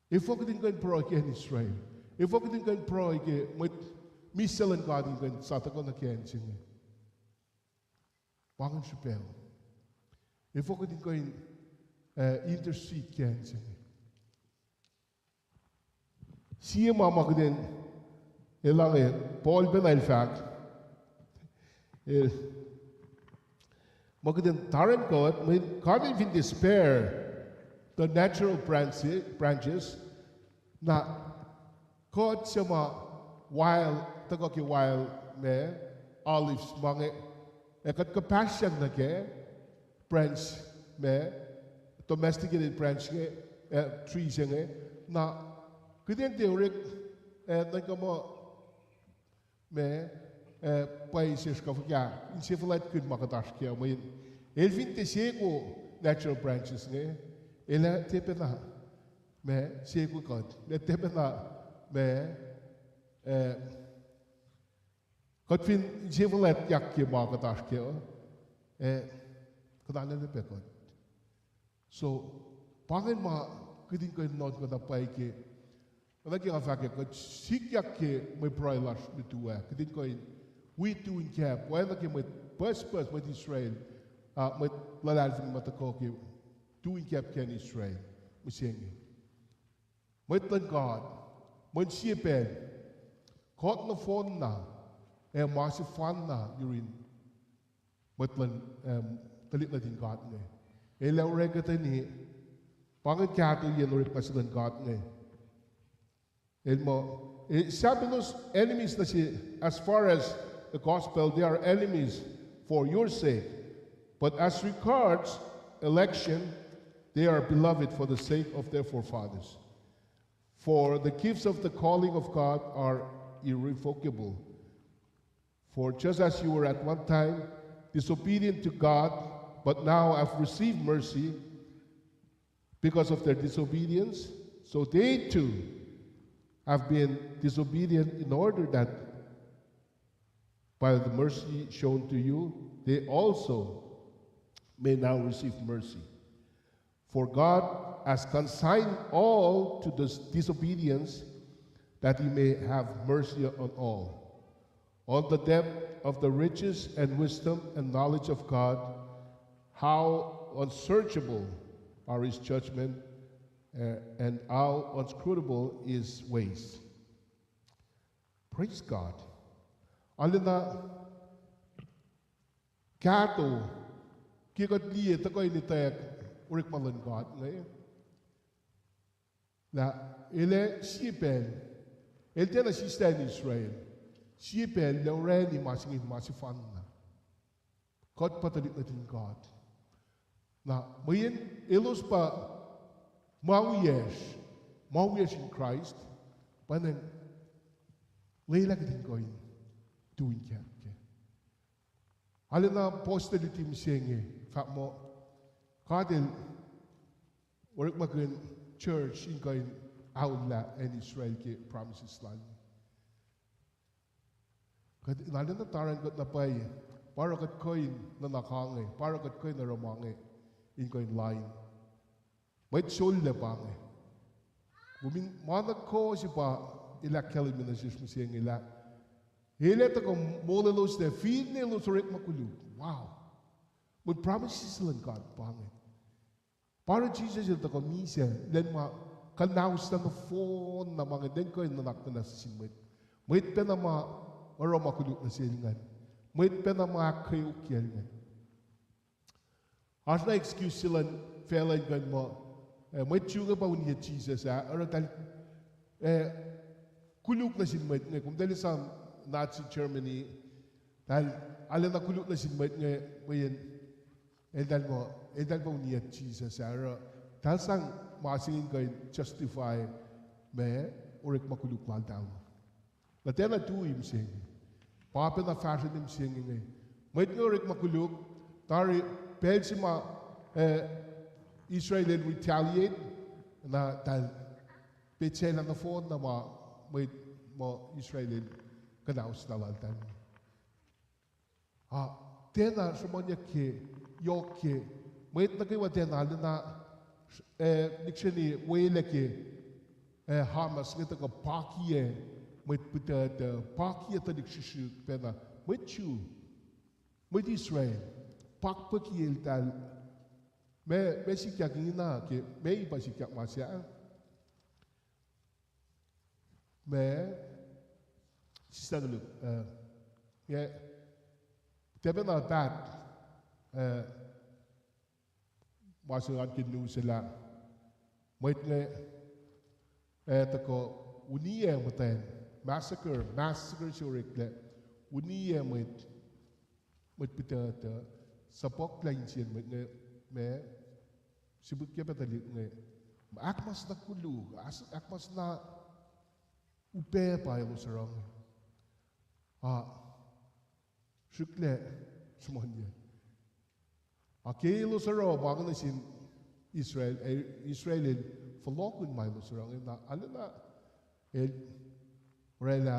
If we couldn't go and pro again Israel, if we couldn't go and pro again, with Missile and God in going Satagon again, singing. Wangan Chapel. If we couldn't go and intercede again, singing. See Mama couldn't, Paul Ben fact. Magandang Taran God, when God even despair the natural branches, na God siya wild, tagaki wild me, olives mga, ekat kapasyan na ke, branch me, domesticated branch ke, trees nga, na kudin teorik, nagkamo me, países que já insefalat que makatash que é mas ele vinte seco natural branches né ele te pena me seco cod ele te pena me cod fin insefalat já que makatash que é kadang ele pekod so pangen ma kudin ko not ko da pai que Ela que ela que se que me proilas de tua que din ko we do in cap wala que met bus met Israel met lalal met ko do in cap can Israel we sing met tan God met sie pen kot na phone na mas fan na yurin met lan talit na din God ne ela regata ni pangat ka to yen ori pasilan God ne elmo sabi nos enemies na si as far as the gospel, they are enemies for your sake. But as regards election, they are beloved for the sake of their forefathers. For the gifts of the calling of God are irrevocable. For just as you were at one time disobedient to God, but now have received mercy because of their disobedience, so they too have been disobedient in order that by the mercy shown to you, they also may now receive mercy. For God has consigned all to this disobedience that he may have mercy on all. On the depth of the riches and wisdom and knowledge of God, how unsearchable are his judgment and how inscrutable his ways. Praise God. Alina kato kikat liye takoy ni tek urik malan God ngay na ele sipen el tena sista in Israel sipen lore ni masifan na God patalit natin God na mayin elos pa mawiyes in Christ panen leila kitin koin doing that. Alina posted team saying, "Fat mo, kadel, work makin church in kain outla and Israel ke promises land." Kad nalina taran kat napay, para kat koin na nakange, para kat koin na romange in kain line. May sol le pange. Bumin mana ko si pa ila keliminasis mo saying ila. Hele ta ko molelos de feed ne los rek makulu. Wow. But promises lan God pange. Para Jesus ta ko misa len ma kanaus na phone na mga den ko nanak na sinwit. Wait pa na ma oro makulu na silingan. Wait pa na ma kayo kiyan. As na excuse silan fela gan mo. Wait juga pa unya Jesus oro tal kuluk na sinwit ne kum dali sa Nazi Germany, dahil alam na kulot na sinwait ngayon, dahil mo niyat Jesus, dahil sang masingin kayo justify, may urik makuluk lang daw. Natena tu im sing, papa na fashion im sing ngayon. May urik makuluk, tari, pahil si ma Israel retaliate, na dahil petsay lang na phone na may Israel kanaus na lantan. Tena semuanya ke, yok ke, may nagay wa tena na dictionary way leke Hamas ngeta ka pakie mit puta de pakie ta dik shishu pena mit chu mit Israel pak pakiel tal me sikyak ina ke me iba sikyak masya me sistadulu ya tebena dat masukan kinu sila mit nge tako unie meten massacre surikle unie mit pita sapok lain sien mit nge me sibuk ke patali nge akmas na kulu akmas na upe pa yo sarang shukle smonye akelo saro bagna sin Israel verloren mij los orang na alena rela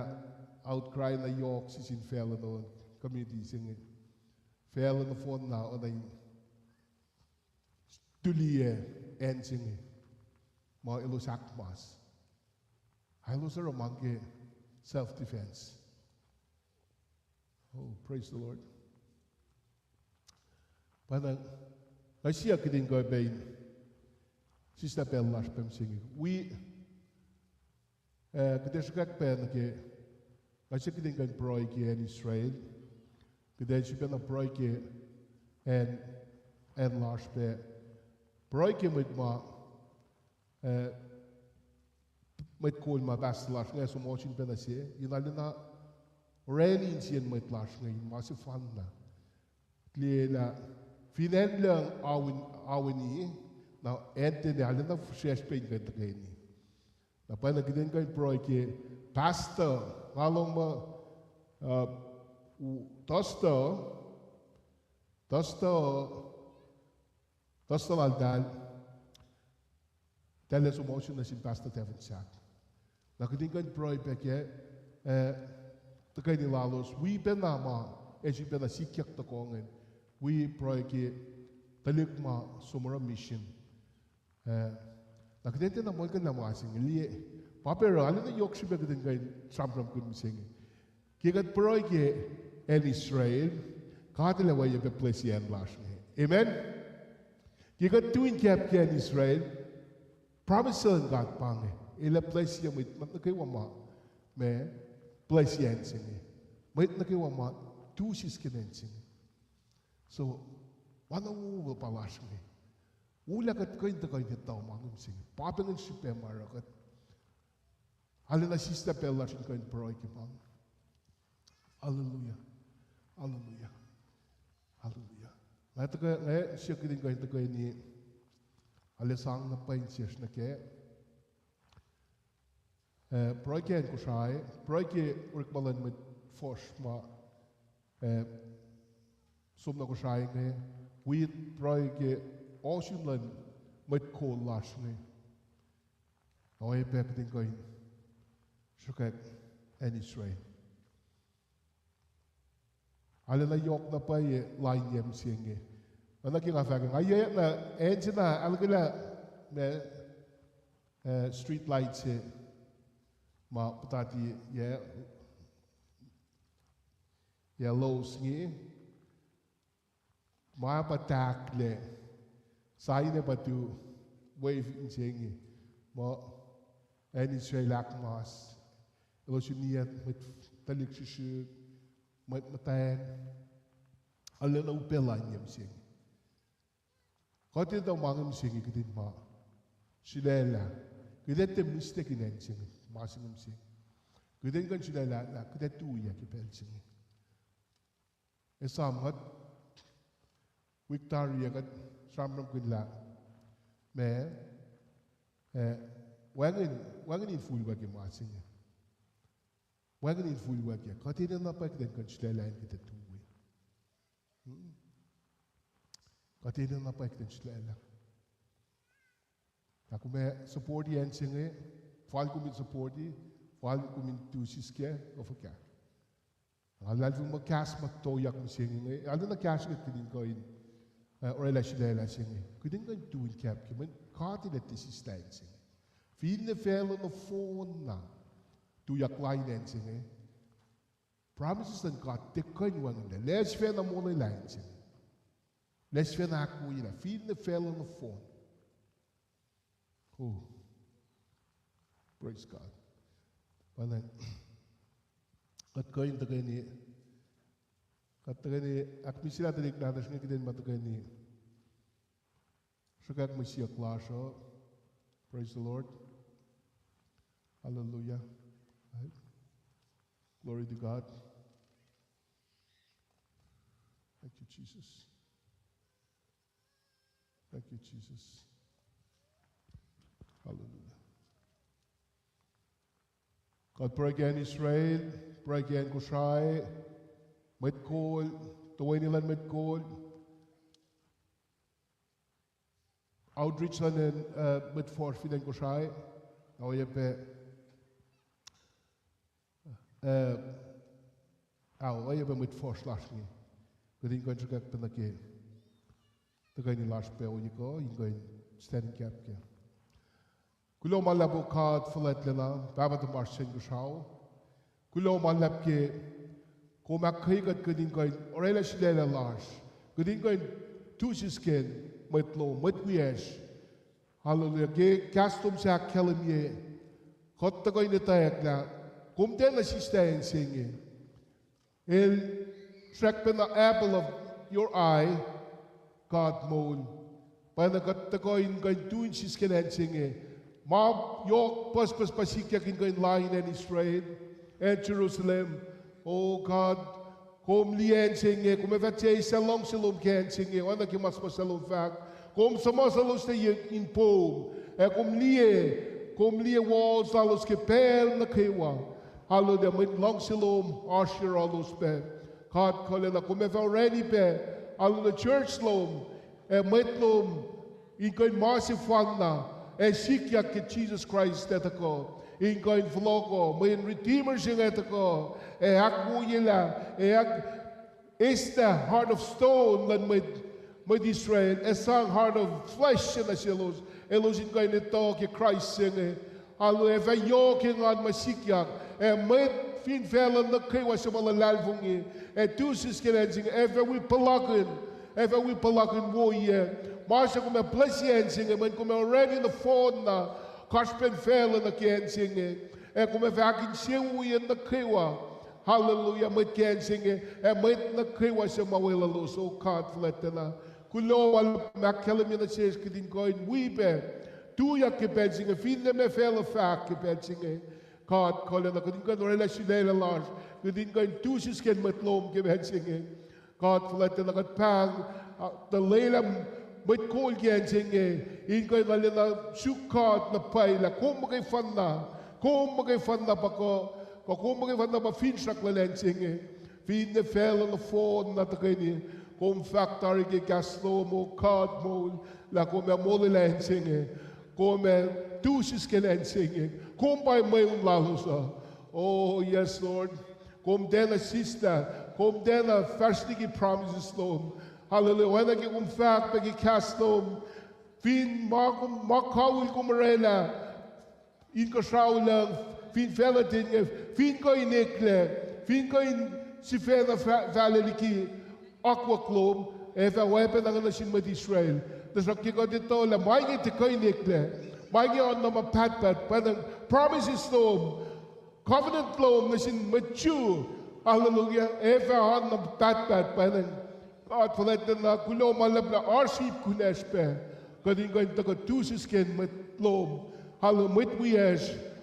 outcry na York si sin fellen on community singing fellen of one na on ein tulie en singing ma ilos akmas halos are manke self defense. Oh, praise the Lord. But I see a kidding go bain. Sister Bella spem singing. We kdeshkak pen ke kasi kidding gan proy ke in Israel. Kdesh ben a proy ke en lars pe proy ke mit ma met kol ma best lars nge so mochin ben a se inalina raining sien met lars nge ma se fanna. Klela finendlang awini now, ente de alena fresh paint kan tekeni. Na pa na giden kan proy ke pastor ngalong ma tosto aldal tell us emotion na sin pastor Tevin sak. Na giden kan proy pe ke tekeni lalos we ben na ma as you ben na sikyak to kongen we proy ke talik ma sumara mission. Nakdente na mo kan na masing liye papero ali na yok sibe kan kai sampram kun sing ki gat proy ke en Israel katile wa ye be place yan lash amen ki gat tuin kap ke en Israel promise on God pang ila place ye mit na kai wa ma me place yan sing mit na kai wa ma tu sis kenen sing so wana wo palash me ula kat kain ta kain tao mangum sing papengen sipe marakat alena sista pella sin kain proy ki pang hallelujah hallelujah hallelujah la ta ka le shekidin kain ta kain ni ale sang na pain sis na ke proy ke Kosrae proy ke urkmalan mit fosh ma sumna Kosrae nge we proy ke Oceanland met kool last night. Now I back in going. Shukak and Israel. Alena yok na pa ye line yem singe. Ana ki ngafak ngaye na engina algila me street lights se ma patati ye low singe. Ma patak le Sai ne batu wave in singi mo en Israel akmas los uniet met talik shishu met matan alena upela nyem sing kote da mangem singi kidin ma shilela kidet mistake in sing ma singem sing kidin kan shilela na kidet tu ya ki pel sing esam hat Victoria kat Samram kunla me wangin in full work masing wangin in full work ya katina na pa den kan chlela en kita tuwi katina na pa den chlela aku me support yan singe fal ku mit support di fal ku min tu siske ofaka alal fu ma kas ma to yak singe alal na kas nit din ko in or la shidela singe kudin kan tu in cap ki men kati let this stand singe Fin the fell on the phone na. Do yak line sing. Promises that God take coin one in the let's fair the money line sing. Let's fair na kuina. Fin the fell on the phone. Oh, praise God. Well then, at coin the gani. At the gani, at Missila the Gnada Snikin Matagani. Shagak Messiah Clasha. Praise the Lord. Hallelujah. Right. Glory to God. Thank you, Jesus. Thank you, Jesus. Hallelujah. God, pray again Israel, pray again Kosrae, Medkol, Tawanilan Medkol, outreach and Medforfin and Kosrae, now you have I have a Medforce last me, but in going to get the again. The guy in last bell you go, you go standing cap again. Kulo malabo kad flat lena, baba the marching to show. Kulo malabke, Komakai got good in going, or else Lela Lars, good in going to skin, Metlo, Metwiash. Hallelujah, gay, castum sack calamie, hot the going to take that, come then as she stay singing. El track pen the apple of your eye, God moan. By the got the going to skin and singing. Mob York Puspus Pasikia in going line and Israel and Jerusalem. Oh God, come lien singing, come ever chase a long salon can singing, one that you must salon fact. Come some muscles stay in poem, and come lie walls, allos kepel na kewa. Hallelujah, with long salon, Asher all those pe. God calling a come ever already pe. Hallelujah, church slom, and metlom, in going massive fun. E sikyak ke Jesus Christ etako. In going vlogo, my redeemer sing etako. E akmuyila, e ak esta heart of stone lan med Israel. E sang heart of flesh na silos. Elos in going to talk ke Christ sing. Allo e va yoking on my sikyak. E med fin velen na kewa sa mga lalvungi. E tusis kenensing ever we palakin wo ye. Marsha come a blessing singing, when come already in the phone na, Kashpen fell in the can singing, and come back in Singwi in the Kiwa. Hallelujah, my can singing, and make the Kiwa Samawilla, so can't flatten. Kulo Macalamina says, getting going, weeper, 2 yakiped singing, feed them a fellow fact, kiped singing. God calling the good relation large, getting going 2 skin with loam, give singing. God flatten the pang, the Laylam. But call again singing, in going a little sukat na paila, kumagay fan na bako, kumagay fan na ba fin shaklan singing, fin the fell on the phone na takini, kum factory ke gaslo mo card mo, la kum a molilan singing, kum a tusis can singing, kum by my own lalusa. Oh, yes, Lord. Kum then a sister, kum then a first thing promises, Lord. Hallelujah. When I get fact, I get cast on. Fin makawil kumarela. In Kosrae, fin felating, fin ko in ekle, fin ko in sifena valeliki, aqua club, if a weapon ang nasin with Israel. There's a kiko dito, la may get ko in ekle, may get on nama pat, but promises to covenant law nasin mature. Hallelujah. If on the pat, but God, for that, kulo malab na arship kunespe. God, in going to go to skin with loam. Hallelujah.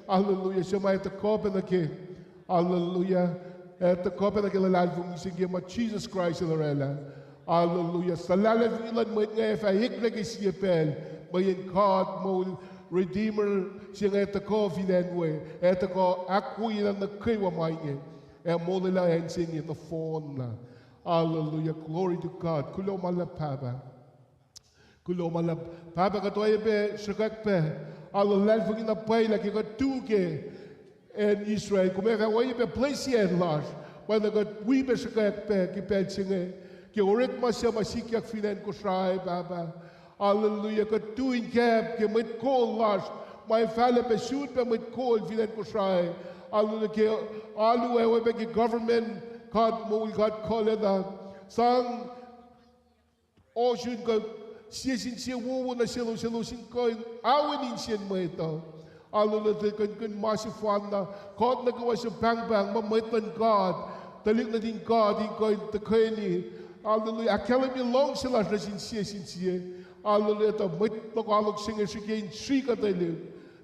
Hallelujah. So my at the Copenhagen. Hallelujah. At the Copenhagen, lalvung sige ma Jesus Christ in the rela. Hallelujah. Sa lalavilan mo nga if I hiklag isiyapel. Mayin God mo Redeemer siya at the coffee then way. At the ko akuilan na kaywa mayin. E mo nila yan singin the phone na. Hallelujah. Glory to God. Kulo malap paba. Kulo malap paba katoy be shakak pe. Hallelujah. Fugin na pay like you got 2K in Israel. Kumeka way be place here large. When they got we be shakak pe kiped singe. Ki orik masya masikyak finan Kosrae baba. Hallelujah. Got 2 in cap ki mit call large. my fella be shoot be mit coal vilen Kosrae alu ke alu e we be government God mo God call da sang o shun ko siesin sie wo na selo sin ko awin in sien mo ito alu le kun masifan na God na ko sa bang ma mitan God talik na din God in ko te keni hallelujah akela mi long sila na sin sie hallelujah ta mit to alok singer si ken tri ka tele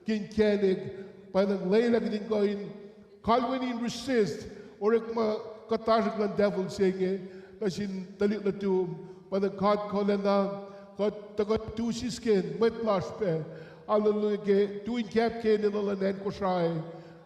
ken kenig panang leila din ko in Calvin in resist or ek ma katajik ng devil singe na sin talik na tu panang God kolena God tagot tu si skin mit laspe hallelujah ke tu in cap ken in the land Kosrae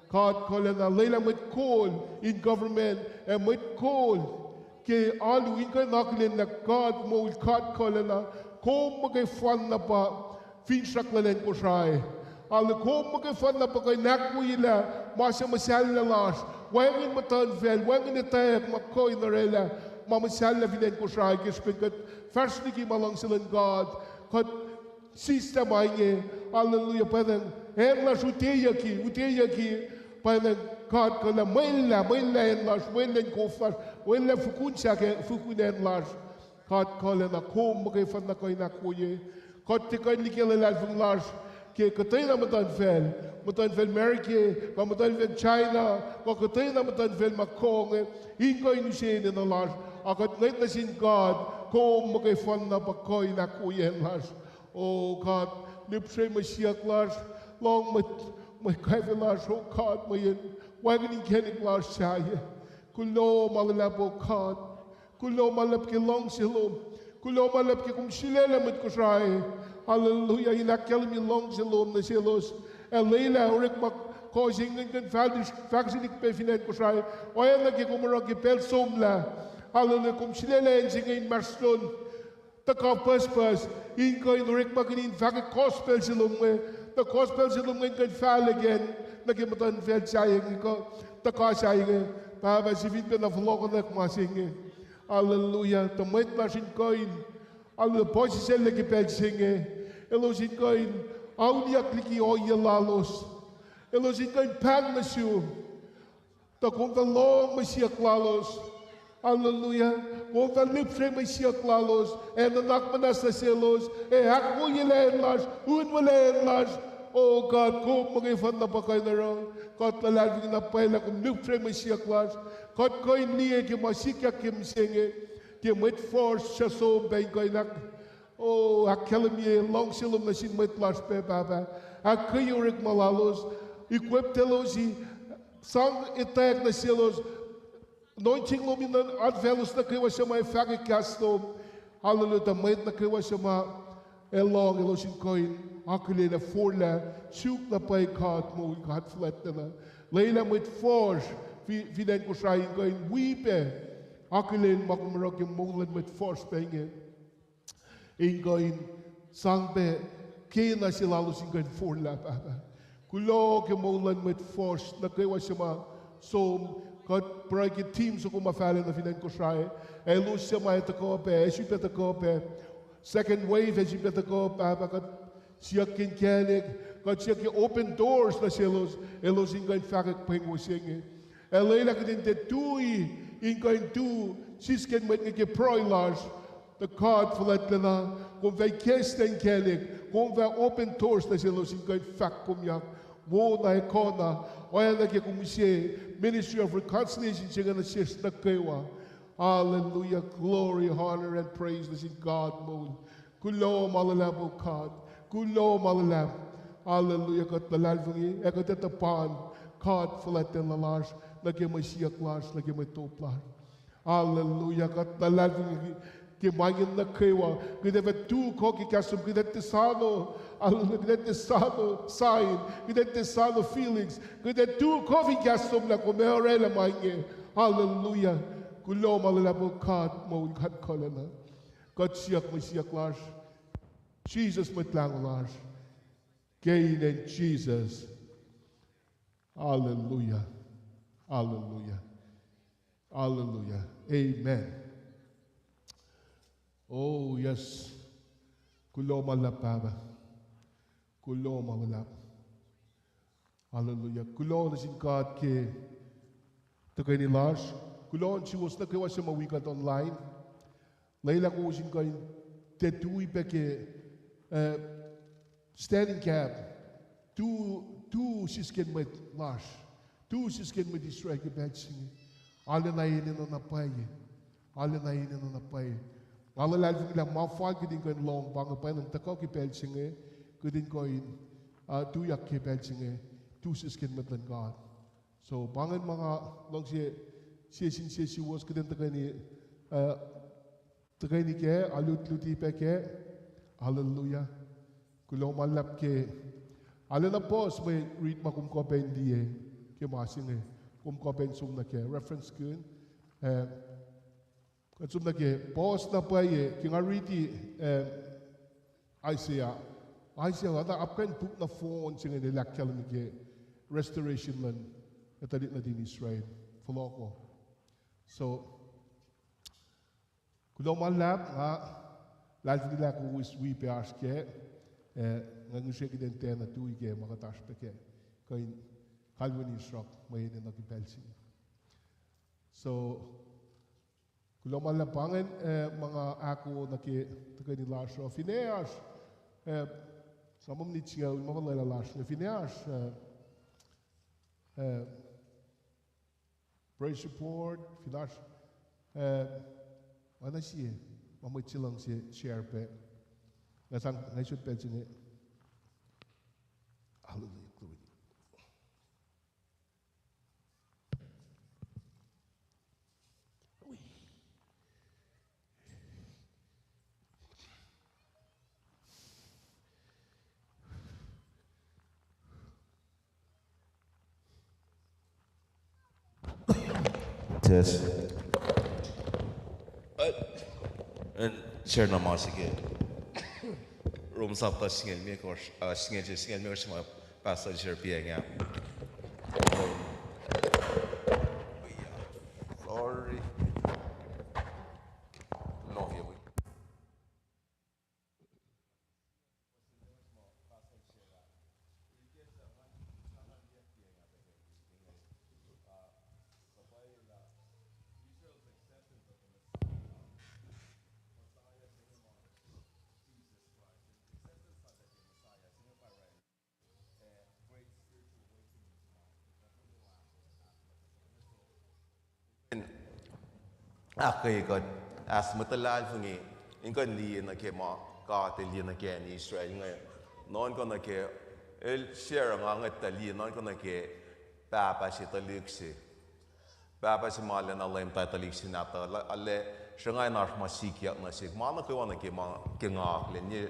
God kolena leila mit call in government and mit call ke alu in ka naklin na God mo God kolena kom magay fan na pa finshak na len Kosrae alu kom magay fan na pa kay nakwila masya masyal na las wangin matan vel wangin itayak makoy na rela mamasyal na vinen Kosrae kispinkat first niki malang silang God kat system ay hallelujah padang las uteya ki padang God kala maila en las maila en kofas maila fukun en las God kala na kom magay fan na koy nakuye God tikay likila las vung las ke katay na matan fel America matan fel China katay na matan fel Makong inkoy nusin na las akat net na sin God kom magay fan na bakoy nakuye en las oh God nipsay masyak las long may kaive las oh God may wagin kenik las saya kulo malalap oh God kulo malap ke long silom kulo malap ke kum silela mit Kosrae hallelujah inakel mi long silom na silos leila urik mak causing ngan vaccine pe finet Kosrae oya lagi kumara ke pel somla hallelujah kum silela en singin marston taka pas in ko urik mak in vac gospel silom the gospel silom ngan fall again nagimatan fel sayang ko taka sayang Baba sivit ben aflogen ek masing hallelujah the might machine coin al the boys selle ke pel singe elo sin coin audia kliki o lalos elo sin coin pan masu ta kom the long masia klalos hallelujah kom the lipse masia klalos en the nakmanas selos hak mo yelen las un welen las oh God, kom magay fan na pa kayo na raw. God, talalving na pala kung lupre may siya klas. God, ko'y niya ki masikya kim singe. Ki mit force siya so bay ko'y nak. Oh, akalam ye long silom na sin mit klas pe baba. Akayo rik malalos. Equip telos si sang itak na silos. Anointing luminan at velos na kayo siya may fagit kastom. Hallelujah, may na kayo siya ma elong elosin ko'y. Akili na forla, suk na pay God mo, God flat na. Leila mit force, vilen Kosrae ko in wipe. Akili makumrok yung mulan mit force penge. Ingo in sangbe, kina sila lusin ko in forla baba. Kulo yung mulan mit force, na kayo siya so, God break team so kumafala na vilen Kosrae. Elus siya ma ito ko pe, esu peta ko pe. Second wave, esu peta ko baba. Siya kinkenig, God siya ki open doors na silos, elos ingan fakak pengo singe. Elela ka din te tui, ingan tu, sisken met nge proilars, the God fulat na, kung vay kesten kenig, kung vay open doors na silos ingan fak kumyak, wo na Kona, oya na ki kumisye, Ministry of Reconciliation siya na siya na kewa. Hallelujah, glory, honor, and praise na si God mo. Kulo malalabo God. Kulo malalab. Hallelujah. Kat nalalvangi. Ekat etapan. God falatin lalas. Lagi may siyak las. Lagi may toplar. Hallelujah. Kat nalalvangi. Kimangin na kewa. Gideva tu ko kikasum. Gidetisano. Hallelujah. Gidetisano sign. Gidetisano feelings. Gidetu ko kikasum na kumeorela mange. Hallelujah. Kulo malalabo God mo. God kolana. God siyak may siyak las. Jesus matlangulas. Gain in Jesus. Hallelujah. Hallelujah. Hallelujah. Amen. Oh, yes. Kulo malap, Baba. Kulo malap. Hallelujah. Kulon is in God ke tagay ni Lars. Kulon si was na kawa sa mawikat online. Layla ko is in God tetui peke standing cab. Tu sisken met Lars. Tu sisken met Israel ke betsingi. Alle na yun na napay. Alle na yun na napay. Alle lalving ilang mafal kudin ko yung long bang pa ng takaw ke betsingi. Kudin ko yung tuyak ke betsingi. Tu sisken met lang God. So bangan mga long si was kudin tagay ni ke alut-luti pe ke. Hallelujah. Kulong malap ke. Alle na pos may read makumkopen diye. Ke masing kumkopen sum na ke. Reference kun. Katsum na ke. Pos na pa ye. King ariti Isaiah. Isaiah ata apkan puk na phone singa ni lakyal ni ke. Restoration man. Etalit na din Israel. Follow ko. So, kulong malap ha. Lahat nila ko wiswi pe aske. Ngayon siya kidente na tuwi ke makataas pe ke. Kain Calvin instruct may na nagipelsi. So, kulong malapangan mga ako na ke tagay ni Lasho. Phineas, samam ni Chiyaw, mga Lasho. Phineas, praise report, Phineas, ano siya? Mamay silang siya share pe. Nasang ngayon pelsi niya. Hallelujah. Test. And share na masige. Room sapta singel mi ko singel mi ko sama pastor share pianga. Sorry. No here we. Okay, God. As matalal fungi, ingon li na ke ma ka te li na ke ni Israel ngai. Non ko na ke el share nga ngat ta li non ko na ke papa si taliksi. Papa si malen alem ta taliksi na ta alle shangai na ma sikia na sik ma na ko na ke ma ke nga le ni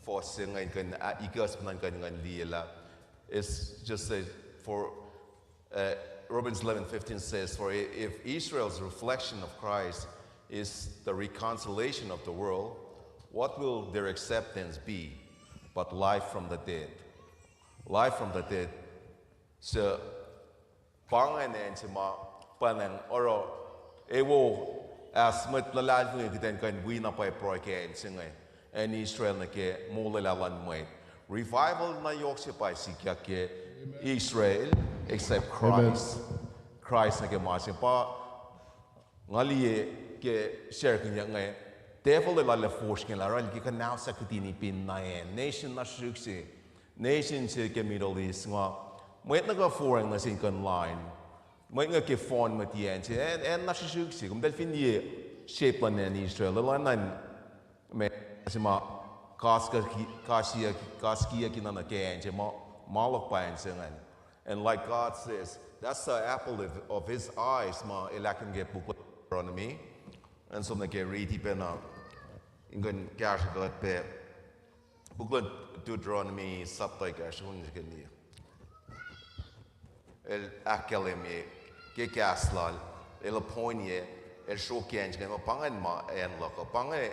for singai kan ikas nan kan ngan li la. It's just for Romans 11:15 says, "For if Israel's reflection of Christ is the reconciliation of the world, what will their acceptance be but life from the dead?" Life from the dead. So, pangan en sema panang oro ewo as met lalal ngi kiten kan wi na pa proke en singai en Israel na ke molalalan mai revival na yok se pa sikya ke Israel except Christ. Christ na ke masin pa ngali ke share kin yang ngai devil la le force kin la ran ki kan now sakutini pin na nation na shukse nation se ke Middle East nga met na ka foreign na sin kan line met nga ke phone met yen se en na shukse kum delfin ye shape lan en Israel la nan me sima kaskia kin na ke en se malok pa en sengan. And like God says, that's the apple of his eyes, ma ilakan ge Deuteronomy. And so na ge ready pe na ingon cash got pe buklan Deuteronomy sabta cash hun ge ni. El akelemi ge kaslal el poinye el shoken ge ma pangan ma en lo ko pangai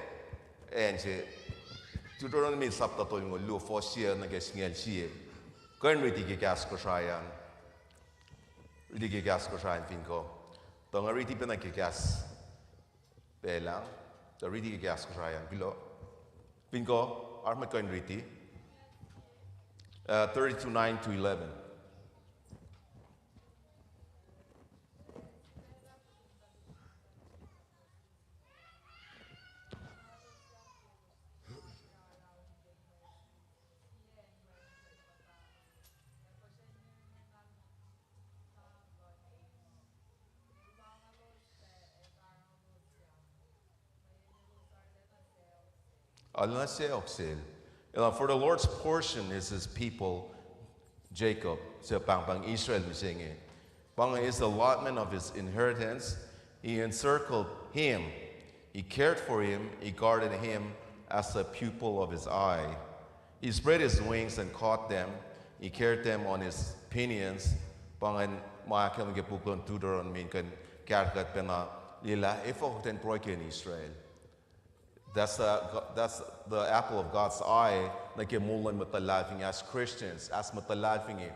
en je Deuteronomy sabta to ngol lu for share na ge singel shie. Kan riti ke gas ko sayan riti ke gas ko sayan finko tong riti pena ke gas bela the riti ke gas ko sayan bilo finko arma kan riti 32, 9 to 11. For the Lord's portion is his people, Jacob, so bang Israel misingi. Bang is the allotment of his inheritance. He encircled him. He cared for him. He guarded him as a pupil of his eye. He spread his wings and caught them. He carried them on his pinions. Bang maakel gepukon tudoron minkan karkat pena lila efokten proike in Israel. That's the apple of God's eye. Like mulan matalaving as Christians, as matalaving.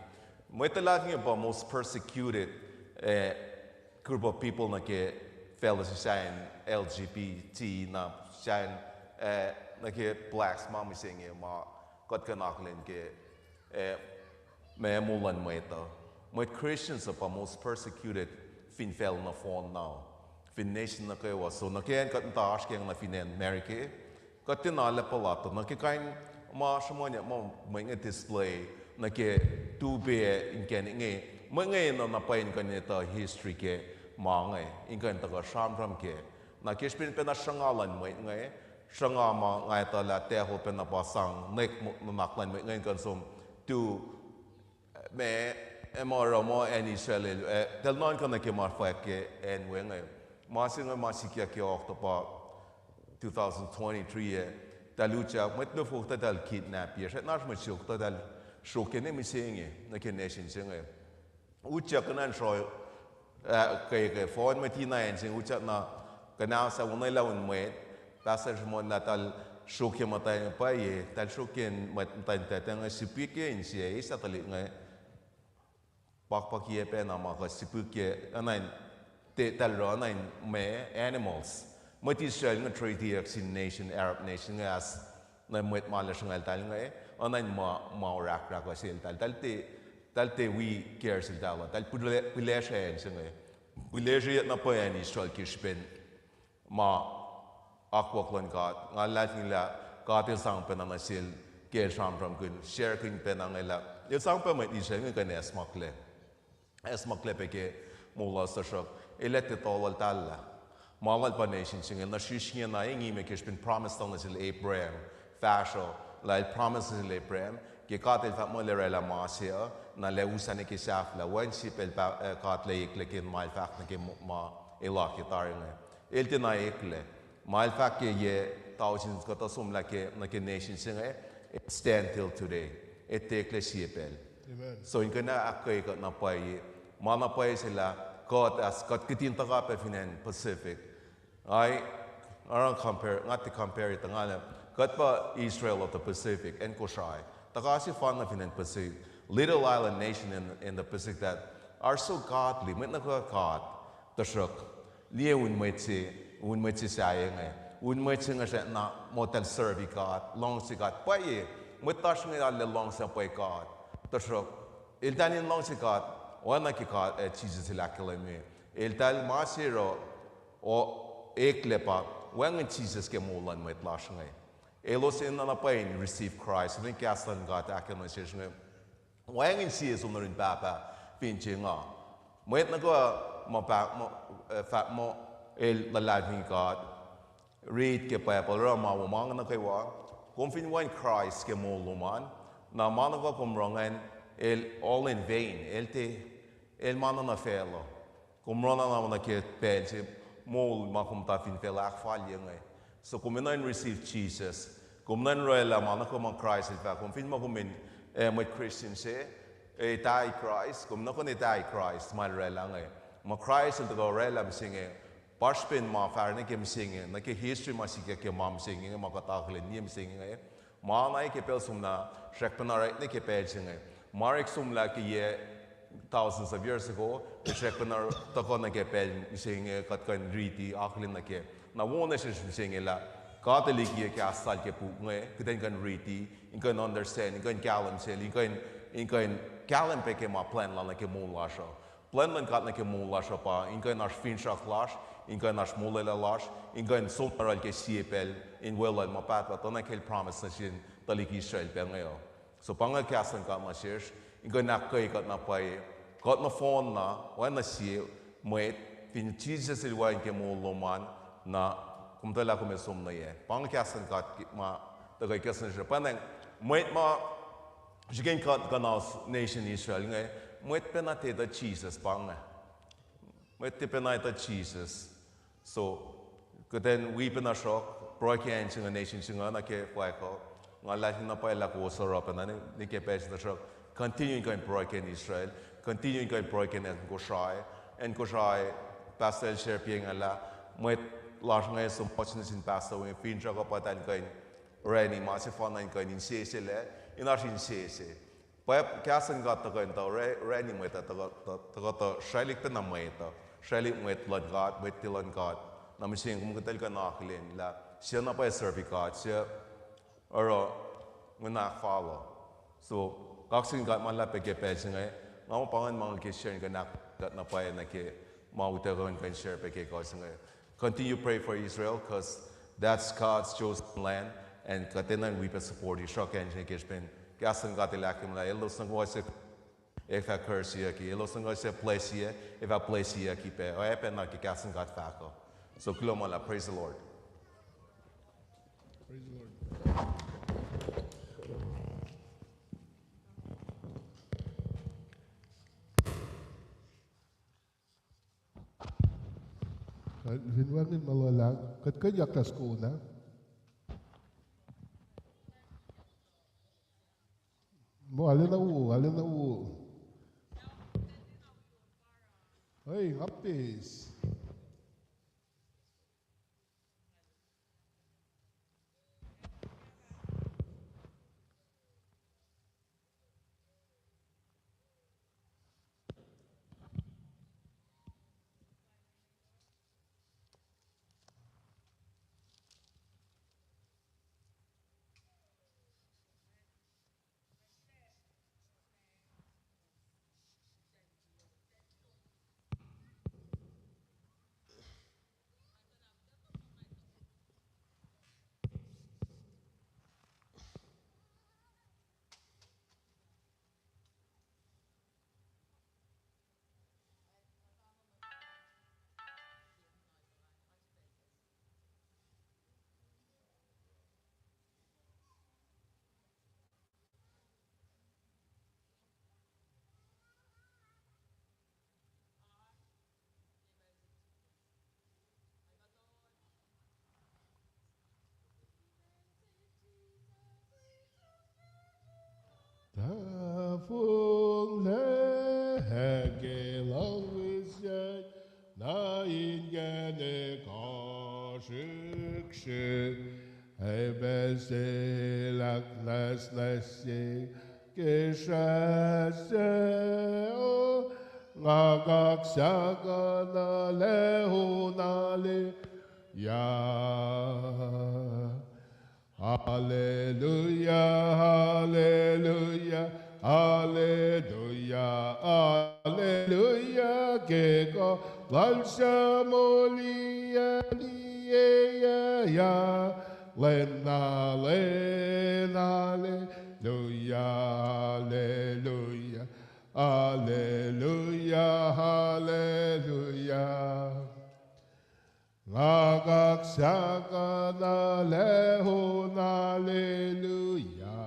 Matalaving about most persecuted group of people like fellows shine LGBT na shine like blacks mami saying ma got kanaklin ke me mulan meta. My Christians are most persecuted fin fel na phone now. Fin nation na kayo was so nakiyan kat taas kaya na finan America kat tinala palato nakikain ma semuanya mo may display naki tube inken nge mga na napain kanita history ke mga inken taga shamram ke nakishpin pena shangalan mo nge shangama ngai ta la teho pena pasang nek naklan mo ngai konsum tu me emoro mo en Israel del non kan ke marfa ke en wenga Masing masikia ke October 2023 dalucha metno fukta dal kidnap ye nash machukta dal shokene misinge na ke nation singe ucha kanan shoy ke phone matina en sing ucha na kana sa unai laun me passage mon la tal shoke mata pa ye tal shoken mata tang sipike in sie isa tali ngai pak ye pe na ma ka sipike anain tal run me animals. What Israel nga treaty in nation Arab nation as na met malashangal tal nga onan ma rak sil tal te we care sil tal pilesha en singa pilesha na pa en Israel kishpen ma akwaklon kat nga latin la katil sang penana sil care sham from kun share kun penanga la yo sang pa met Israel nga kan esmakle peke mula sa shop elected all talla malal pa nation singel na shishnya na ingi me kishpin promised on sil Abraham fasho la promises sil Abraham ke katel fa mo le la masia na le usane ke saf la wen sipel kat le iklekin mal fak na ke ma ila ke taringa elte na ikle mal fak ke ye thousands ko to sum la ke na ke nation singa stand till today et tekle sipel amen so in kana akai ko na pai mana pai sila God as God kitin taka pe finan Pacific. I don't compare, not to compare it ngala. God pa Israel of the Pacific and Kosrae. Taka si fan na finan Pacific. Little island nation in the Pacific that are so godly. Met na ko God. Tashrok. Liye un met si sayang eh. Un met si nga siya na motel serve God. Long si God. Pa ye. Met tash nga le long sa pa God. Tashrok. Ildanin long si God. Wana ki ka Jesus ilakile me el tal masiro o eklepa when Jesus ke mulan met lashngai elos in na pain receive Christ when kastan got akanasishne when see is on in papa pinchinga met na ko mo fa mo el living God read ke pa roma mo mang na kai wa confin when Christ ke muluman na manava kumrongan el all in vain el mana na felo kumrona na ke pensi mol ma kum ta fin fel ak falye ngai so kumenan receive Jesus kumenan roela mana ko man Christ el fa kum fin ma kumin mit Christian se die Christ kum na ko ne die Christ mal roela ngai ma Christ el go roela msinge pashpen ma farne ke msinge na ke history ma sike ke mam singe ma ka ta khle ni msinge ma nai ke pel sumna shekpana right ne ke pe singe Marek sumla ki ye thousands of years ago, the Shekpanar Takona ke pel saying kat kan riti aklin na ke. Na wona siya saying la God the ligia ke asal ke pu nge kuten kan riti in kan understand in kan galam sel in kan galam pe ke ma plan la ke mo la sho plan lan kat na ke mo la sho pa in kan as fin shak lash in kan as mo la lash in kan so paral ke siepel in well ma pat pa na ke promise na sin talik Israel pe ngayo so panga ke asan ka ma shesh in kan na kai kat na pai kat na phone na wa na si mo fin Jesus il wa in ke mo lo man na kum ta la kum som na ye pang kya san kat ma ta ga kya san je pa nang moi ma jigen kat ganas nation Israel ngai moi pe na te da Jesus pang moi te pe na ta Jesus so kuten we pe na shock broken sing a nation sing na ke pa ko nga la na pa la ko so ra pa na ni ke pe na shock continuing going broken Israel continuing going broken and Kosrae pastel share pieng ala moi last ngay some opportunities in pastor when fin jago patan kain reni ma se fana kain se le in our in se pa kasan got to kain to reni mo ta to shailik pe na mo ta shailik mo lord god with tilon god na mi sing kum tel ka na khlen la sia na pa serve god sia oro ngna follow so kaksin got man la pe ke pe singai ngam pangan mang ke share ka na pa na ke ma uta kan share pe ke ko singai. Continue to pray for Israel because that's God's chosen land and katinan we support Israel and Kishpin. Gasan got the lakim la elo sango se if I curse here ki elo sango se place here if I place here keep it. O epen na ki gasan got fako. So kulomala praise the Lord. Praise the Lord. Vinwangin malalag, kat yakas ko na. Mo alin na u. Ay, ngapis. Ta phung lễ kê lâu với na in gane có sức sự hay bê se lạc nas se kê sa se o ngà gạc sa ga na lê hu na lê ya Hallelujah, hallelujah, hallelujah, hallelujah. Que go valsamolia ya lena lena hallelujah, hallelujah, hallelujah, hallelujah. Ngagak saka na leho na hallelujah.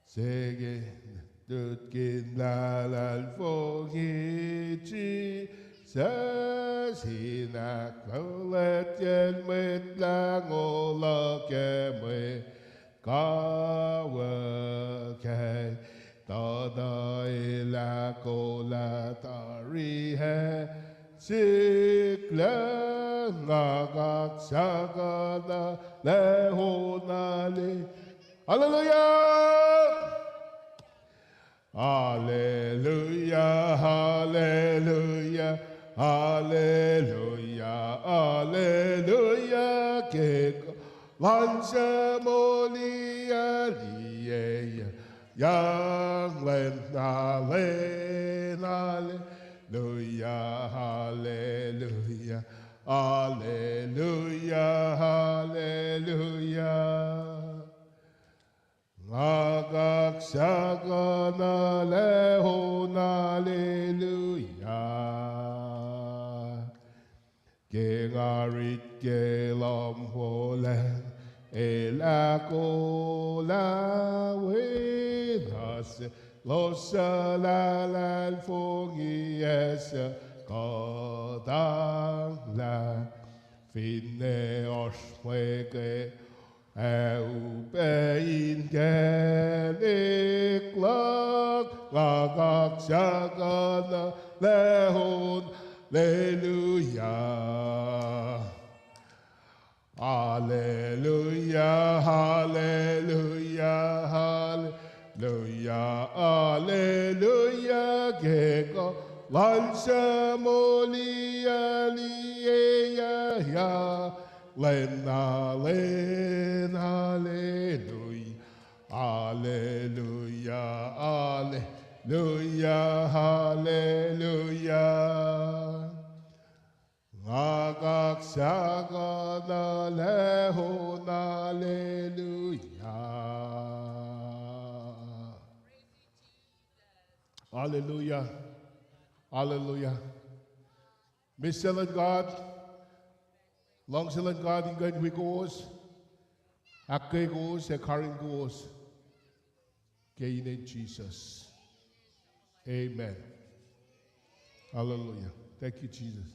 Sege tutkin lalal fogi chi sa sina kaulet yen mit lang ola ke me kawa ke ta da ila kola tari he Sikla ngagak sagada lehonale. Hallelujah! Hallelujah, hallelujah, Hallelujah, hallelujah, que lanse molia liye, yang len hallelujah, hallelujah, hallelujah, hallelujah. Ngagaksaga lehon, hallelujah. Gengarit gelam holen elakola wenas losalal fongies kodangla finne oswege Eupein geliklak ngagaksaga lehon, hallelujah. Hallelujah, hallelujah, hallelujah, hallelujah. Geka lansa molia liya ya lena lena hallelujah, hallelujah, hallelujah, hallelujah. Ngagaksaga na lehon, hallelujah. Hallelujah. Hallelujah. Misselan God, longselan God inggan wikos, akkay kos, ekarin kos, kain in Jesus. Amen. Hallelujah. Thank you, Jesus.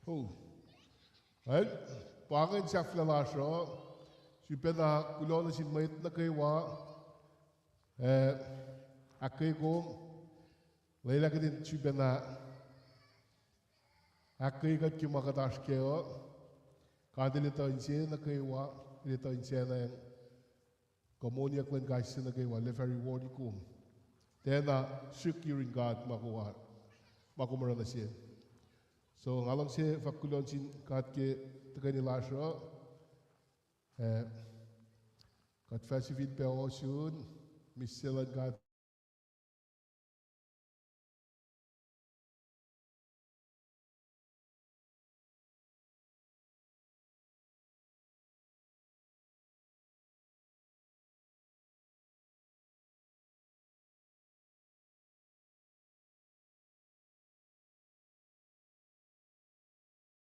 Oh, well, pangin sa flalasho, si pena kulon si mait na kaywa, akkay ko, layla ka din si pena, akkay kat kimakatash kayo, kadilito insiya na kaywa, dilito insiya na yung komunya kwen kaisi na kaywa, le very worthy ko. Tena, securing God makuha, makumara na siya. So ngalang siya fakulon sin kat ke tegani lasho, kat festival pe osun, miselan kat